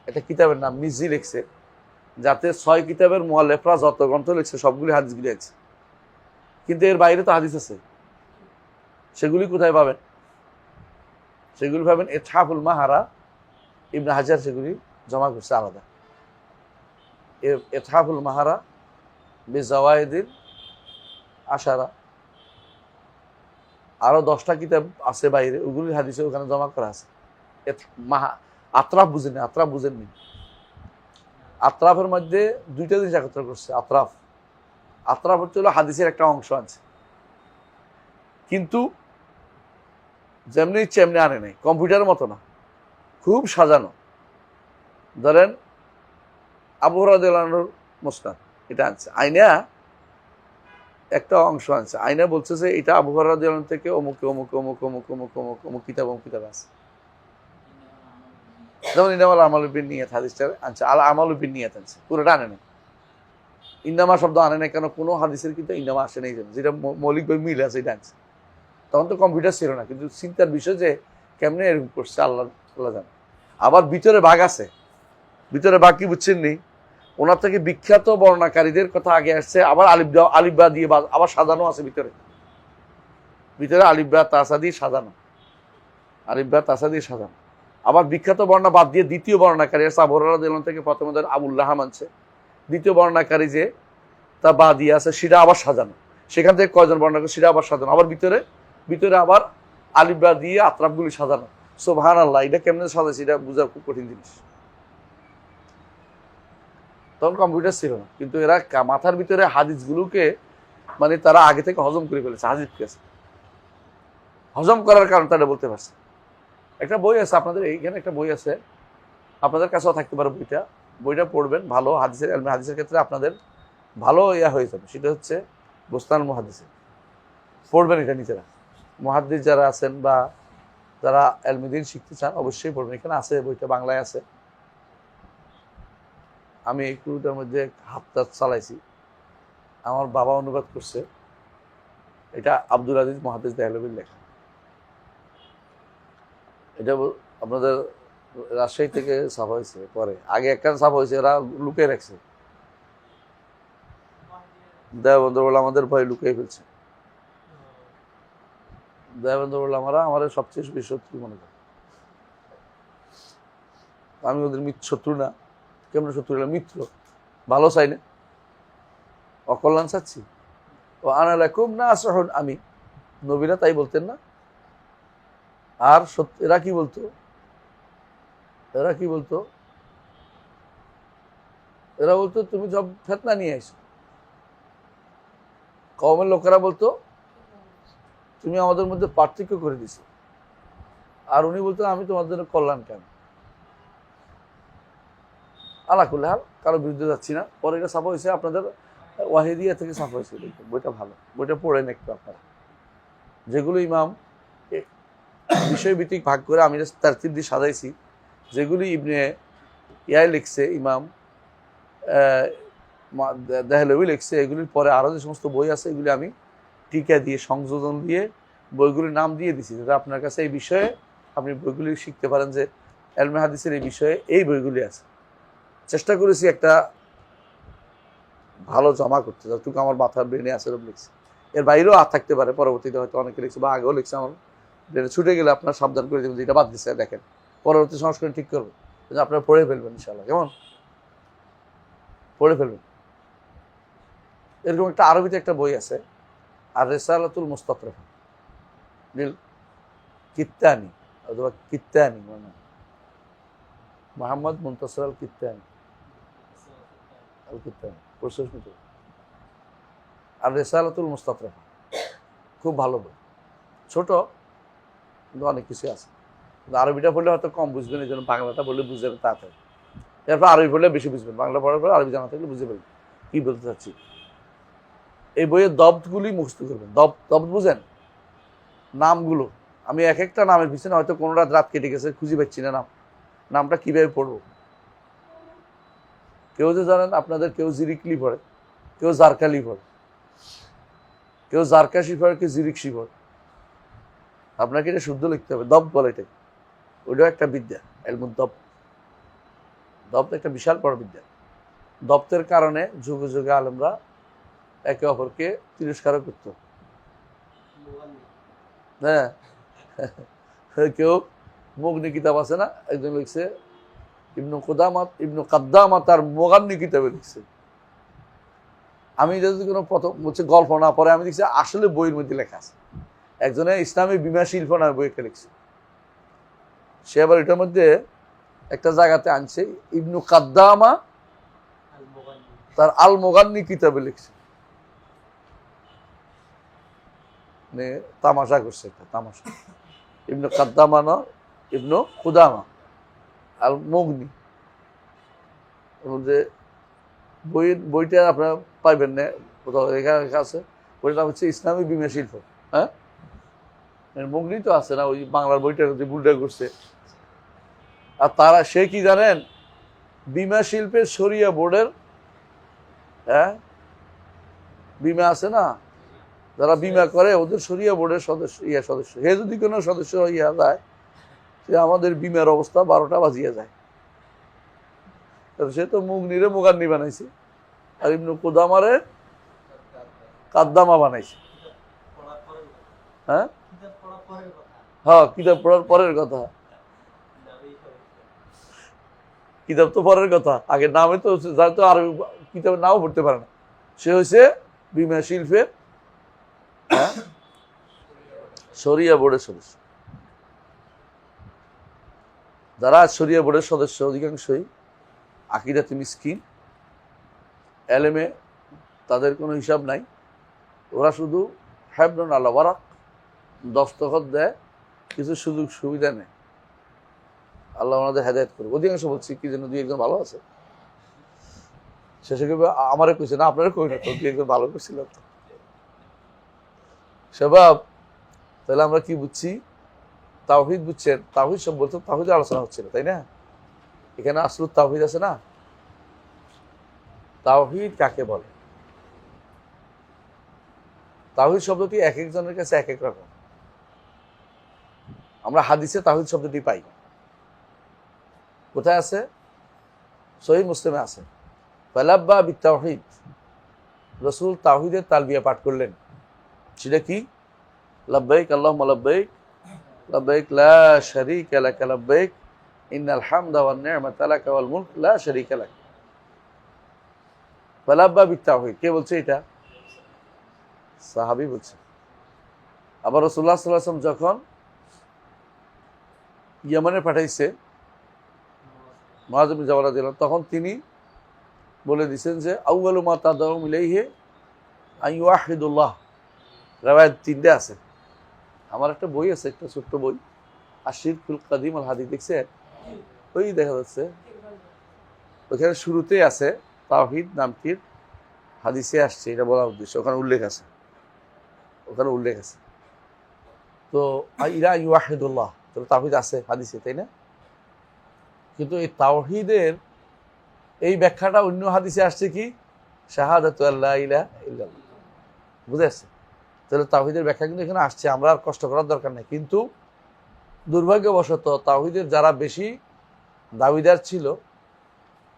এটা কিতাবের নাম, মিজি লিখছে, যাতে 6 কিতাবের মুআল্লিফরা যত গ্রন্থ লিখছে সবগুলি হাদিসগুলি আছে। কিন্তু এর বাইরে তো হাদিস আছে, সেগুলি কোথায় পাবেন? সেগুলি পাবেন ইতহাফুল মাহারা, ইবনে হাজার সেগুলি জমা করছে আলাদা। ইতহাফুল মাহারা বিজাওয়াইদিল আশারা, আরো 10টা কিতাব আছে বাইরে, ওগুলি হাদিসে ওখানে জমা করা আছে। আত্রাফ বুঝেনি, আত্রাফ বুঝেননি। আত্রাফের মধ্যে 2টা জিনিস একত্র করছে। আত্রাফ হচ্ছে হলো হাদিসের একটা অংশ আছে, কিন্তু যেমনি ইচ্ছে এমনি আনে নাই, কম্পিউটারের মতো না, খুব সাজানো। ধরেন আবু হুরায়রা রাদিয়াল্লাহু আনহুর মুসনাদ এটা আনছে, আইনা একটা অংশ আনছে, আইনা বলছে যে এটা আবু হুরায়রা রাদিয়াল্লাহু আনহু থেকে অমুক অমুক অমুক অমুক অমুক অমুক অমুক কিতাব আছে। যেমন ইন্নামাল আমালু বিন্নিয়াত হাদিসটা আনছে, আল আমালু বিন্নিয়াত আনছে, পুরোটা আনে নাই। ইন্নামা শব্দ আনে নাই কেন? কোনো হাদিসের কিন্তু ইন্নামা আসে নাই, যেটা মৌলিকভাবে মিল আছে এটা আনছে। তখন তো কম্পিউটার ছিল না, কিন্তু চিন্তার বিষয় যে কেমনে এরকম করছে আল্লাহ জানে। আবার ভিতরে ভাগ আছে, ভিতরে ভাগ কি বুঝছেন নি? ওনার থেকে বিখ্যাত বর্ণাকারীদের কথা আগে আসছে, আবার আলিফবা দিয়ে আবার সাজানো আছে ভিতরে আলিফবা তাসা দিয়ে সাজানো, আবার বিখ্যাত বর্ণনা বাদ দিয়ে দ্বিতীয় বর্ণাকারী আছে আবু হুরায়রা রাদিয়াল্লাহু আনহু থেকে, প্রথমে আবুল্লাহ মানছে, দ্বিতীয় বর্ণাকারী যে তা বাদ দিয়ে আছে সেটা আবার সাজানো, সেখান থেকে কয়জন বর্ণনা করে সেটা আবার সাজানো, আবার ভিতরে আবার আলিফবা দিয়ে আতরাফগুলি সাজানো। সুবহানাল্লাহ, এটা কেমনে সাজাইছে এটা বোঝা খুব কঠিন জিনিস। তখন কম্পিউটার ছিল না, কিন্তু এরা মাথার ভিতরে হাদিসগুলোকে মানে তারা আগে থেকে হজম করে ফেলেছে। হাদিসকে হজম করার কারণ তারা বলতে পারছে। একটা বই আছে আপনাদের এইখানে, একটা বই আছে আপনাদের কাছেও থাকতে পারে, বইটা পড়বেন, ভালো হাদিসের ক্ষেত্রে আপনাদের ভালো হয়ে যাবে। সেটা হচ্ছে বুস্তানুল মুহাদ্দিসিন, পড়বেন এটা নিজেরা। মুহাদ্দিস যারা আছেন বা যারা ইলমে দ্বীন শিখতে চান অবশ্যই পড়বেন, এখানে আছে বইটা, বাংলায় আছে। আমি একটুটার মধ্যে হাতটা চালাইছি, আমার বাবা অনুবাদ করছে, এটা আব্দুল আজিজ মুহাদ্দিস দেহলভির লেখা। এটা আপনাদের রাজশাহী থেকে ছাপা হয়েছে, পরে আগে একটা ছাপা হয়েছে, এরা লুকিয়ে রাখছে, দেওবন্দের ওলামাদের ভয় লুকিয়ে ফেলছে। দেওবন্দের ওলামারা আমার সবচেয়ে বেশি শত্রু মনে করে, আমি ওদের শত্রু না। কেমন শত্রু হলাম? মিত্র, ভালো চাই না, অকল্যাণ চাচ্ছি। ও আনালাকুম না আসহুন, আমি নবীরা তাই বলতেন না। আর এরা কি বলতো? এরা বলতো তুমি সব ফেতনা নিয়ে আইছো। কওমের লোকেরা বলতো তুমি আমাদের মধ্যে পার্থক্য করে দিছো, আর উনি বলতেন আমি তোমার জন্য কল্যাণ কেন। আলাকুল্লাহ হাল, কারো বিরুদ্ধে যাচ্ছি না। পরে এটা ছাপা হয়েছে আপনাদের ওয়াহিদিয়া থেকে ছাপা হয়েছে, বইটা ভালো, বইটা পড়েন একটু আপনারা। যেগুলো ইমাম বিষয়ভিত্তিক ভাগ করে আমি তারতিব দিয়ে সাজাইছি, যেগুলি ইবনে লিখছে, ইমাম দেহলভি লিখছে, এগুলির পরে আরও যে সমস্ত বই আছে এগুলি আমি টিকা দিয়ে সংযোজন দিয়ে বইগুলির নাম দিয়ে দিছি, যাতে আপনার কাছে এই বিষয়ে আপনি বইগুলি শিখতে পারেন যে ইলমে হাদিসের এই বিষয়ে এই বইগুলি আছে। চেষ্টা করেছি একটা ভালো জমা করতে, যতটুকু আমার মাথার ব্রেনে আছে লিখছি। এর বাইরেও আর থাকতে পারে, পরবর্তীতে হয়তো অনেকে লিখছে বা আগেও লিখছে, আমার ব্রেনে ছুটে গেলে আপনার সাবধান করে দেবেন যে এটা বাদ দিচ্ছে, দেখেন পরবর্তী সংস্করণ ঠিক করবো, আপনারা পড়ে ফেলবেন ইনশাআল্লাহ। কেমন পড়ে ফেলবেন। এরকম একটা আরবিতে একটা বই আছে, আর রিসালাতুল মুস্তাতরাফা লিল কিত্তানি অথবা কিত্তানি, মানে মোহাম্মদ মুনতাসির আল কিত্তানি, প্রশংসিত। আর রিসালাতুল মুস্তাতরাফা খুব ভালো বই, ছোট কিন্তু অনেক কিছু আছে। আরবিটা পড়লে হয়তো কম বুঝবেন, এই জন্য বাংলাটা বললে বুঝে যাবেন তাড়াতাড়ি। এরপর আরবি পড়লে বেশি বুঝবেন, বাংলা পড়ার পর আরবি জানা থাকলে বুঝতে পারবেন কি বলতে চাচ্ছি। এই বইয়ের দবগুলি মুখস্থ করবেন। দব বুঝেন? নামগুলো আমি এক একটা নামের পিছনে হয়তো কোনো রাত কেটে গেছে, খুঁজে পাচ্ছি না নামটা কিভাবে পড়বো। কেউ যে জানেন আপনাদের, কেউ জিরিকলি পড়ে, কেউ জারকালি পড়ে, কেউ জারকাশি পড়ে, কেউ জিরিকশি পড়ে। আপনাকে এটা শুদ্ধ লিখতে হবে, দব বলে এটাকে। ওইটাও একটা বিদ্যা, এলমুদ দব। দব একটা বিশাল বড় বিদ্যা। দপ্তের কারণে যুগে যুগে আলেমরা একে অপরকে তিরস্কারও করত। হ্যাঁ, কেউ মুগনি কিতাব আছে না, একজন লিখছে ইবনু কাদ্দামা তার মোগান্নি কিতাবে লিখছে। আমি যদি কোনো প্রথম বলছে গল্প না পরে আমি দেখছি আসলে বইয়ের মধ্যে লেখা আছে। একজনের ইসলামী বীমা শিল্প নামে বই একটা লিখছে। সে আবার এটার মধ্যে একটা জায়গাতে আনছে ইবনু কাদ্দামা তার আল মোগান্নি কিতাবে লিখছে। মানে তামাশা করছে, একটা তামাশা। ইবনু কাদ্দামা না, ইবনু কুদামা আল মুগনি। যে বইটা আপনারা পাইবেন না কোথাও, এখানে আছে। বইটার নাম হচ্ছে ইসলামী বীমা শিল্প। হ্যাঁ, মুগনি তো আছে না, ওই বাংলার বইটা যে ভুলটা করছে। আর তারা সে কি জানেন, বীমা শিল্পের শরিয়া বোর্ডের, হ্যাঁ বীমা আছে না, যারা বীমা করে ওদের শরিয়া বোর্ডের সদস্য। হে যদি কোনো সদস্য হইয়া যায়, সে আমাদের বীমার অবস্থা 12টা বাজিয়ে যায়। সে তো মুগনিরে মুগান্নি বানাইছে, আর ইবনু কুদামারে কাদ্দামা বানাইছে। হ্যাঁ হ্যাঁ, কিতাব পড়ার পরের কথা। কিতাব তো পরের কথা, আগে নামে তো যারা তো আর কিতাব নাও পড়তে পারে না। সে হয়েছে বীমা শিল্পের শরিয়া বোর্ডের সদস্য। যারা শরিয়া বোর্ডের সদস্য অধিকাংশই আকিদাতে মিসকিন, এলেমে তাদের কোনো হিসাব নাই। ওরা শুধু হাবনুন আলা ওয়ারাক, দস্তখত দেয়, কিছু সুযোগ সুবিধা নেই। আল্লাহ ওনাদের হেদায়েত করবে। অধিকাংশ বলছি কি যেন 2-1 জন ভালো আছে, শেষে কেউ আমারে কইছে না, আপনারা কই না তো, 2-1 জন ভালো করছিল তো সেবাব। তাহলে আমরা কি বুঝছি? তাওহীদ বুঝছেন, তাওহীদ সব বলতো, তাওহীদের আলোচনা হচ্ছিল, তাই না? এখানে আসল তাওহীদ আছে না। তাওহীদ কাকে বলে? তাওহীদ শব্দটি এক একজনের কাছে এক এক রকম। আমরা হাদিসে তাওহীদ শব্দটি পাই। কোথায় আছে? সহিহ মুসলিমে আছে। ফালাব্বা বিতাওহীদ, রাসূল তাওহীদের তালবিয়া পাঠ করলেন। সেটা কি? লাব্বাইক আল্লাহুম্মা লাব্বাইক, লাব্বাইক লা শারীকা লাকা লাব্বাইক, ইন্নাল হামদা ওয়ান নি'মাতা লাকা ওয়াল মুলক লা শারীকা লাক। ফালাব্বা বিতাওহীদ কে বলছে এটা? সাহাবী বলছে। আবার রাসূলুল্লাহ সাল্লাল্লাহু আলাইহি ওয়াসাল্লাম যখন ইয়ামানে পাঠাইছে মুআয ইবনে জাবাল রাদিয়াল্লাহু আনহু, তখন তিনি বলে দিয়েছেন যে আউয়ালু মা তাদউম ইলাইহি আইয়ুহিদুল্লাহ। রাওয়ায়াত 3টে আছে। আমার একটা বই আছে, একটা ছোট্ট বই, আশিরকুল কাদিম আল হাদিস, দেখছেন? ওই দেখা যাচ্ছে ওখানে শুরুতেই আছে তাওহীদ নামটির হাদিসে আসছে, এটা বলার উদ্দেশ্য ওখানে উল্লেখ আছে, ওখানে উল্লেখ আছে। তো ইলা ইউহিদুল্লাহ, তো তাওহীদ আছে হাদিসে, তাই না? কিন্তু এই তাওহীদের এই ব্যাখ্যাটা অন্য হাদিসে আসছে কি? শাহাদাতু আল্লা ইলাহা ইল্লাল্লাহ। বুঝে আসছে? তাহলে তাওহীদের ব্যাখ্যা কিন্তু এখানে আসছে, আমরা আর কষ্ট করার দরকার নেই। কিন্তু দুর্ভাগ্যবশত তাওহীদের যারা বেশি দাবিদার ছিল,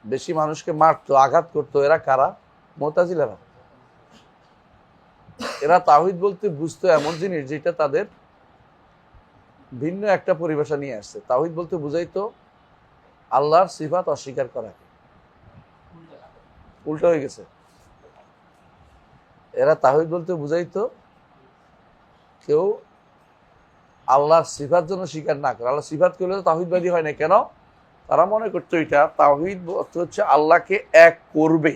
বেশি মানুষকে মারতো, আঘাত করতো, এরা কারা? মুতাজিলারা। এরা তাওহীদ বলতে বুঝতো এমন জিনিস যেটা তাদের ভিন্ন একটা পরিভাষা নিয়ে আসছে। তাওহীদ বলতে বুঝাইতো আল্লাহর সিফাত অস্বীকার করা। উল্টো হয়ে গেছে। এরা তাওহীদ বলতে বুঝাইতো কেউ আল্লাহর সিফাত যেন স্বীকার না করে। আল্লাহ সিফাত করলে তো তাওহীদবাদী হয় না। কেন? তারা মনে করতো এটা তাওহীদ হচ্ছে আল্লাহকে এক করবে,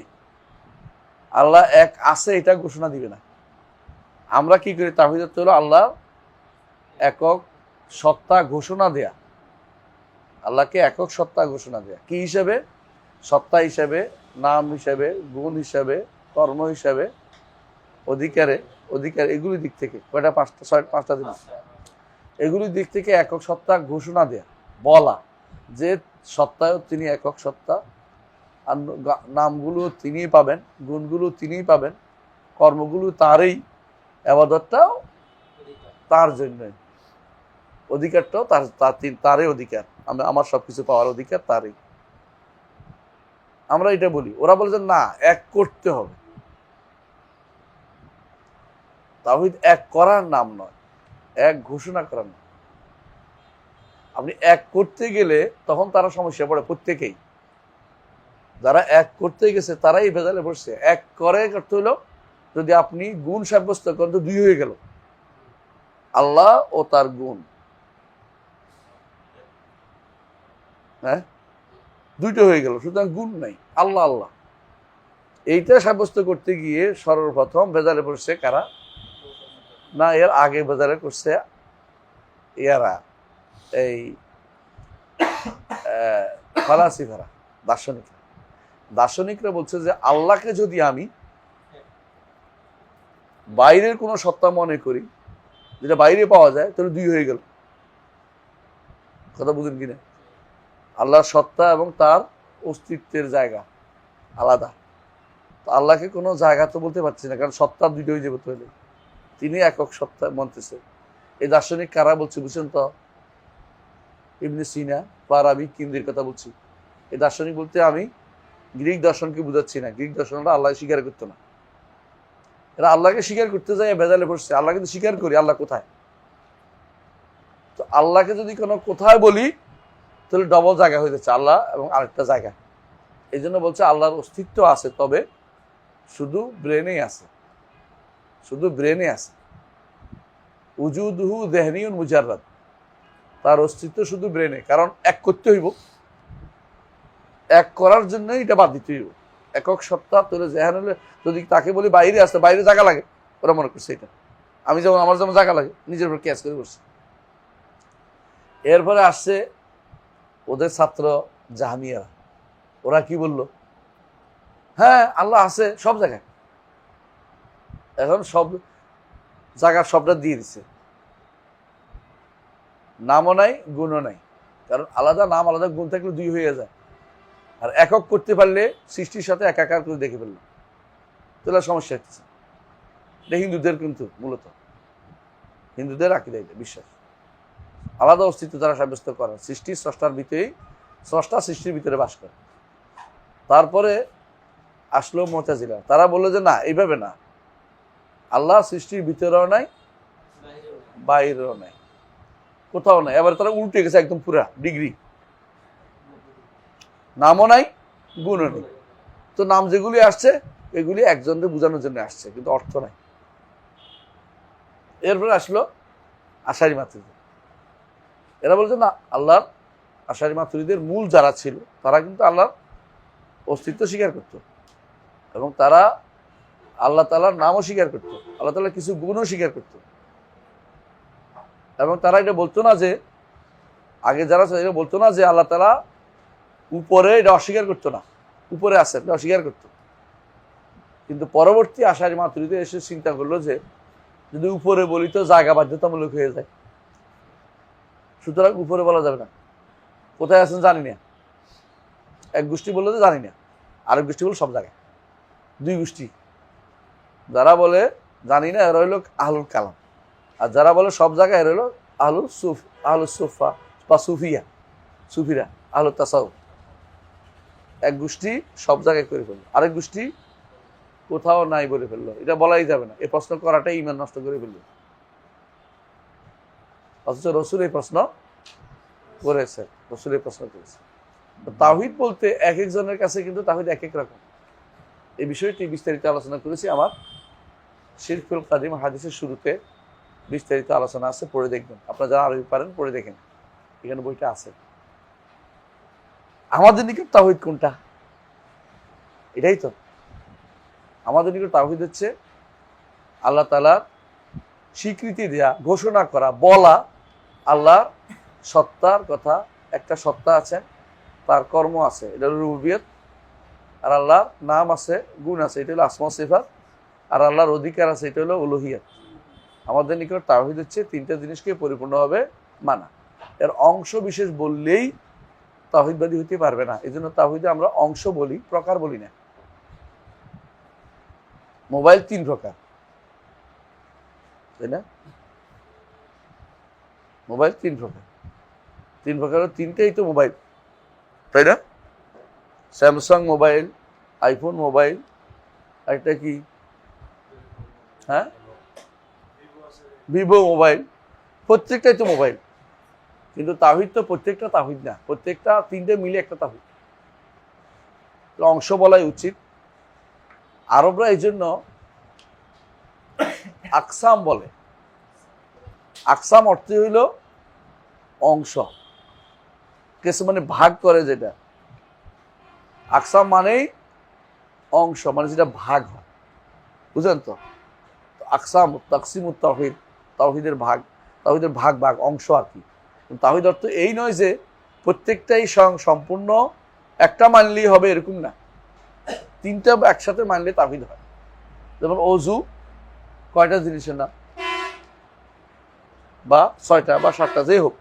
আল্লাহ এক আছে এটা ঘোষণা দিবে না। আমরা কি করি? তাওহীদ হলো আল্লাহ একক সত্তা ঘোষণা দেয়া, আল্লাহকে একক সত্তা ঘোষণা দেয়া। কি হিসাবে? সত্তা হিসাবে, নাম হিসাবে, গুণ হিসাবে, কর্ম হিসাবে, অধিকার, এগুলির দিক থেকে। কয়টা? 5টা জিনিস। এগুলির দিক থেকে একক সত্তা ঘোষণা দেয়া, বলা যে সত্তায়ও তিনি একক সত্তা, আর নামগুলো তিনিই পাবেন, গুণগুলো তিনিই পাবেন, কর্মগুলো তারই, ইবাদতটাও তার জন্যই, অধিকারটাও তারই অধিকার, আমার সবকিছু পাওয়ার অধিকার তারই। আমরা এটা বলি, ওরা বলে যে না, এক করতে হবে। তাওহীদ এক করার নাম নয়, এক ঘোষণা করার নাম। আপনি এক করতে গেলে তখন তারা সমস্যা পড়ে প্রত্যেকেই। যারা এক করতে গেছে তারাই ভেজালে পড়ছে। এক করে করতে হলো, যদি আপনি গুণ সাব্যস্ত করেন তো দুই হয়ে গেল, আল্লাহ ও তার গুণ, হ্যাঁ দুইটা হয়ে গেল, সুতরাং গুণ নাই, আল্লাহ আল্লাহ। এইটা সাব্যস্ত করতে গিয়ে সর্বপ্রথম ভেজালে পড়ছে কারা? না, এর আগে ভেজালে করছে ইয়ারা, এই ফালাসিফারা, দার্শনিকরা। দার্শনিকরা বলছে যে আল্লাহকে যদি আমি বাইরের কোনো সত্তা মনে করি, যেটা বাইরে পাওয়া যায়, তাহলে দুই হয়ে গেল। কথা বুঝেন কিনা? আল্লাহর সত্তা এবং তার অস্তিত্বের জায়গা আলাদা। তো আল্লাহকে কোনো জায়গা তো বলতে পারছি না, কারণ সত্তা দুইটা হয়ে যাবে, তাহলে তিনি একক সত্তা মানতেছে। এই দার্শনিক কারা বলছে বুঝছেন তো? ইবনে সিনা, ফারাবি, কিন্দির কথা বলছি। এই দার্শনিক বলতে আমি গ্রিক দর্শনকে বুঝাচ্ছি না। গ্রিক দর্শনরা আল্লাহ স্বীকার করতো না, এরা আল্লাহকে স্বীকার করতে যায় ভেজালে পড়ছে। আল্লাহ কিন্তু স্বীকার করি, আল্লাহ কোথায়? তো আল্লাহকে যদি কোনো কোথায় বলি তাহলে ডবল জায়গা হয়ে যাচ্ছে, আল্লাহ এবং আরেকটা জায়গা। এই জন্য বলছে আল্লাহর অস্তিত্ব আছে, তবে শুধু ব্রেনেই আছে, শুধু ব্রেনে আছে। উজুদহু দেহনিউন মুজাররাদ, তার অস্তিত্ব শুধু ব্রেনে। কারণ এক করতে হইব, এক করার জন্য এটা বাদ দিতে হইব। একক সত্তা তোলে জেহান হলে, যদি তাকে বলি বাইরে আসতে, বাইরে জায়গা লাগে, ওরা মনে করছে এটা। আমি যেমন আমার যেমন জায়গা লাগে, নিজের উপর ক্যাচ করে বসছি। এরপরে আসছে ওদের ছাত্র জাহামিয়ারা। ওরা কি বলল? হ্যাঁ আল্লাহ আছে সব জায়গায়। এখন সব জায়গার সবটা দিয়ে দিচ্ছে, নামও নাই গুণও নাই। কারণ আলাদা নাম আলাদা গুণ থাকলে দুই হয়ে যায়। আর একক করতে পারলে সৃষ্টির সাথে একাকার করে দেখে ফেললো, তাহলে সমস্যা হচ্ছে। এটা হিন্দুদের কিন্তু মূলত হিন্দুদের আকীদা, এটা বিশ্বাস। আলাদা অস্তিত্ব তারা সাব্যস্ত করে, সৃষ্টি স্রষ্টার ভিতরেই, স্রষ্টা সৃষ্টির ভিতরে বাস করে। তারপরে আসলো মুতাজিলা, তারা বললো যে না, এইভাবে না, আল্লাহ সৃষ্টির ভিতরেও নাই বাইরেও নাই, কোথাও নাই। এবার তারা উল্টে গেছে একদম পুরা ডিগ্রি, নামও নাই গুণও নেই। তো নাম যেগুলি আসছে এগুলি একজনকে বোঝানোর জন্য আসছে, কিন্তু অর্থ নাই। এরপরে আসলো আশারি মাতুরিদি। এরা বলছে না, আল্লাহর, আশারি মাতুরিদের মূল যারা ছিল তারা কিন্তু আল্লাহর অস্তিত্ব স্বীকার করত, এবং তারা আল্লাহ তাআলার নামও স্বীকার করত, আল্লাহ তাআলার কিছু গুণও স্বীকার করত। এবং তারা এটা বলতো না যে, আগে যারা এটা বলতো না যে আল্লাহ তাআলা উপরে, এটা অস্বীকার করতো না, উপরে আছে এটা অস্বীকার করত। কিন্তু পরবর্তী আশারি মাতুরিদি এসে চিন্তা করলো যে যদি উপরে বলি তো জায়গা বাধ্যতামূলক হয়ে যায়, সুতরাং উপরে বলা যাবে না। কোথায় আছেন জানি না, এক গোষ্ঠী বললো যে জানি না, আরেক গোষ্ঠী বললো সব জায়গায়। দুই গোষ্ঠী, যারা বলে জানি না এরা হইলো আহলুল কালাম, আর যারা বলে সব জায়গায় এরা হইলো আহলুল সুফা বা সুফিয়া, সুফিরা, আহলুল তাসাউফ। এক গোষ্ঠী সব জায়গায় করে ফেললো, আরেক গোষ্ঠী কোথাও নাই বলে ফেললো। এটা বলাই যাবে না, এই প্রশ্ন করাটাই ঈমান নষ্ট করে ফেললো। অথচ রসুল এই প্রশ্ন করেছে, রসুল এই প্রশ্ন করেছে। তাওহীদ বলতে এক একজনের কাছে কিন্তু তাওহীদ এক এক রকম। এই বিষয়টি বিস্তারিত আলোচনা করেছি আমার শিরকুল কাদিম হাদিসের শুরুতে, বিস্তারিত আলোচনা আছে, পড়ে দেখবেন। আপনারা যারা আরবি পারেন পড়ে দেখেন, এখানে বইটা আছে। আমাদের নিকট তাওহীদ কোনটা? এটাই তো আমাদের নিকট তাওহীদ হচ্ছে আল্লাহ তাআলার স্বীকৃতি দেয়া, ঘোষণা করা, বলা আল্লাহর সত্তার কথা। একটা সত্তা আছে, তার কর্ম আছে, এটা হলো রুবুবিয়ত। আর আল্লাহর নাম আছে, গুণ আছে, এটা হলো আসমা সিফাত। আর আল্লাহর অধিকার আছে, এটা হলো উলুহিয়াত। আমাদের নিকট তাওহীদ হচ্ছে তিনটা জিনিসকে পরিপূর্ণভাবে মানা। এর অংশ বিশেষ বললেই তাওহীদবাদী হতে পারবে না। এই জন্য তাওহীদে আমরা অংশ বলি, প্রকার বলি না। মোবাইল 3 প্রকার, তাই না? মোবাইল 3 প্রকার, 3 প্রকারের তিনটেই তো মোবাইল, তাই না? স্যামসাং মোবাইল, আইফোন মোবাইল, একটা কি, হ্যাঁ ভিভো মোবাইল, প্রত্যেকটাই তো মোবাইল। কিন্তু তাওহীদ তো প্রত্যেকটা তাওহীদ না, প্রত্যেকটা তিনটে মিলে একটা তাওহীদ, অংশ বলাই উচিত। আরবরা এই জন্য আকসাম বলে। আকসাম অর্থ হইল অংশ, কিছু মানে ভাগ করে, যেটা আকসাম মানেই অংশ, মানে যেটা ভাগ হয়, বুঝলেন তো? আকসাম তাকসিমুত তাওহীদ, তাওহীদের ভাগ, তাওহীদের ভাগ ভাগ অংশ আর কি। তাওহীদ অর্থ এই নয় যে প্রত্যেকটাই সম্পূর্ণ একটা মানলেই হবে, এরকম না, তিনটা একসাথে মানলে তাওহীদ হয়। যেমন অজু কয়টা জিনিসের নাম, বা 6টা বা 7টা, যেই হোক।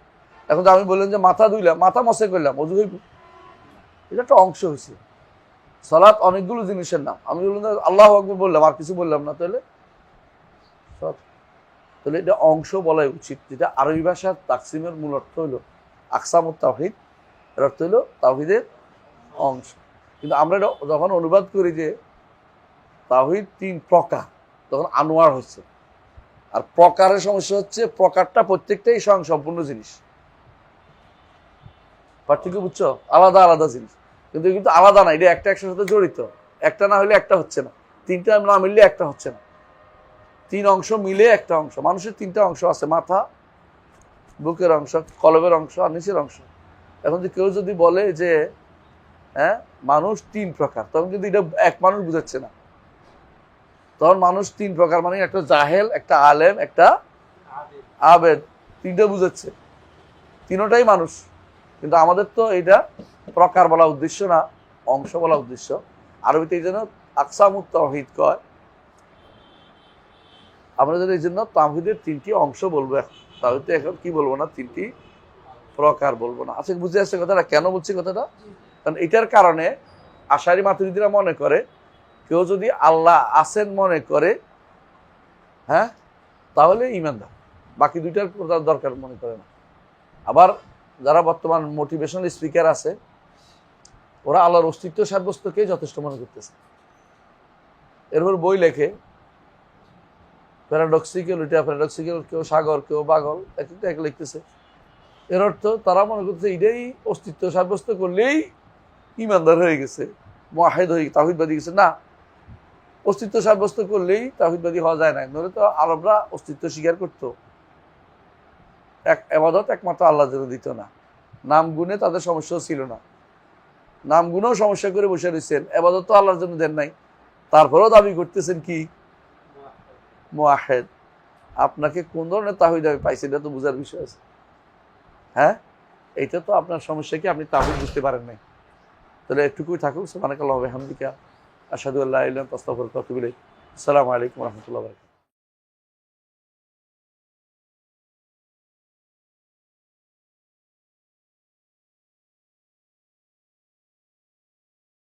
এখন তো আমি বললাম যে মাথা ধুইলাম, মাথা মশে করলাম, অজু হইব, এটা একটা অংশ হয়েছে। সালাত অনেকগুলো জিনিসের নাম, আমি বললাম আল্লাহু আকবার বললাম, আর কিছু বললাম না, তাহলে তাহলে এটা অংশ বলাই উচিত। যেটা আরবি ভাষার তাকসিমের মূল অর্থ হলো আকসামুত তাওহীদ, এর অর্থ হলো তাওহীদের অংশ। কিন্তু আমরা যখন অনুবাদ করি যে তাওহীদ 3 প্রকার, তখন আনোয়ার হচ্ছে। আর প্রকারের সমস্যা হচ্ছে প্রকারটা প্রত্যেকটাই সম্পূর্ণ জিনিস, পার্থক্য বুঝছো? আলাদা আলাদা জিনিস, কিন্তু কিন্তু আলাদা না, এটা একটা একটার সাথে জড়িত। একটা না হলে একটা হচ্ছে না, তিনটা না মিললে একটা হচ্ছে না, 3 অংশ মিলে একটা অংশ। মানুষের 3টা অংশ আছে, মাথা, বুকের অংশ, কলবের অংশ আর নিচের অংশ। এখন যে কেউ যদি বলে যে হ্যাঁ মানুষ 3 প্রকার, তখন কিন্তু এটা এক মানুষ বুঝাচ্ছে না। তখন মানুষ 3 প্রকার মানে একটা জাহেল, একটা আলেম, একটা আবেদ, 3টা বুঝাচ্ছে, তিনটাই মানুষ। কিন্তু আমাদের তো এটা প্রকার বলা উদ্দেশ্য না, অংশ বলা উদ্দেশ্য। আরবিতে এই জন্য আকসামুত তাওহীদ কয়। আমরা যদি এই জন্য তাওহীদের 3টি অংশ বলবো, তাওহীদে এখন কি বলবো না, 3টি প্রকার বলবো না। আচ্ছা, বুঝে আসছে কথাটা? কেন বলছি কথাটা? কারণ এটার কারণে আশারি মাতুরিদিরা মনে করে কেউ যদি আল্লাহ আছেন মনে করে, হ্যাঁ, তাহলে ঈমানদার, বাকি 2টার দরকার মনে করে না। আবার যারা বর্তমান মোটিভেশনাল স্পিকার আছে, ওরা আল্লাহর অস্তিত্ব সাব্যস্তকে যথেষ্ট মনে করতেছে। এরপর বই লেখে প্যারাডক্সিক্যাল, এটা প্যারাডক্সিক্যাল, কেউ সাগর, কেউ পাগল, একটা এক লিখতেছে। এর অর্থ তারা মনে করতেছে এটাই অস্তিত্ব সাব্যস্ত করলেই ঈমানদার হয়ে গেছে, মুআহিদ হয়ে তাওহীদবাদী গেছে। না, অস্তিত্ব সাব্যস্ত করলেই তাওহীদবাদী হওয়া যায় না। নইলে তো আরবরা অস্তিত্ব স্বীকার করতো, ইবাদত একমাত্র আল্লাহর জন্য দিত না। নাম গুণে তাদের সমস্যাও ছিল না, নাম গুণেও সমস্যা করে বসে রয়েছেন, ইবাদত তো আল্লাহর জন্য দেন নাই, তারপরেও দাবি করতেছেন কি মুআহিদ। আপনাকে কোন ধরনের তাওহীদ আমি পাইছি এটা তো বোঝার বিষয় আছে। হ্যাঁ, এইটা তো আপনার সমস্যা কি, আপনি তাওহীদ বুঝতে পারেন নাই। তাহলে একটুকুই থাকুক। সুবহানাকাল্লাহু ওয়া বিহামদিকা, আশহাদু আল্লা ইলাহা ইল্লা আনতা, আস্তাগফিরুকা ওয়া আতুবু ইলাইক। আসসালামু আলাইকুম ওয়া রাহমাতুল্লাহি ওয়া বারাকাতুহু।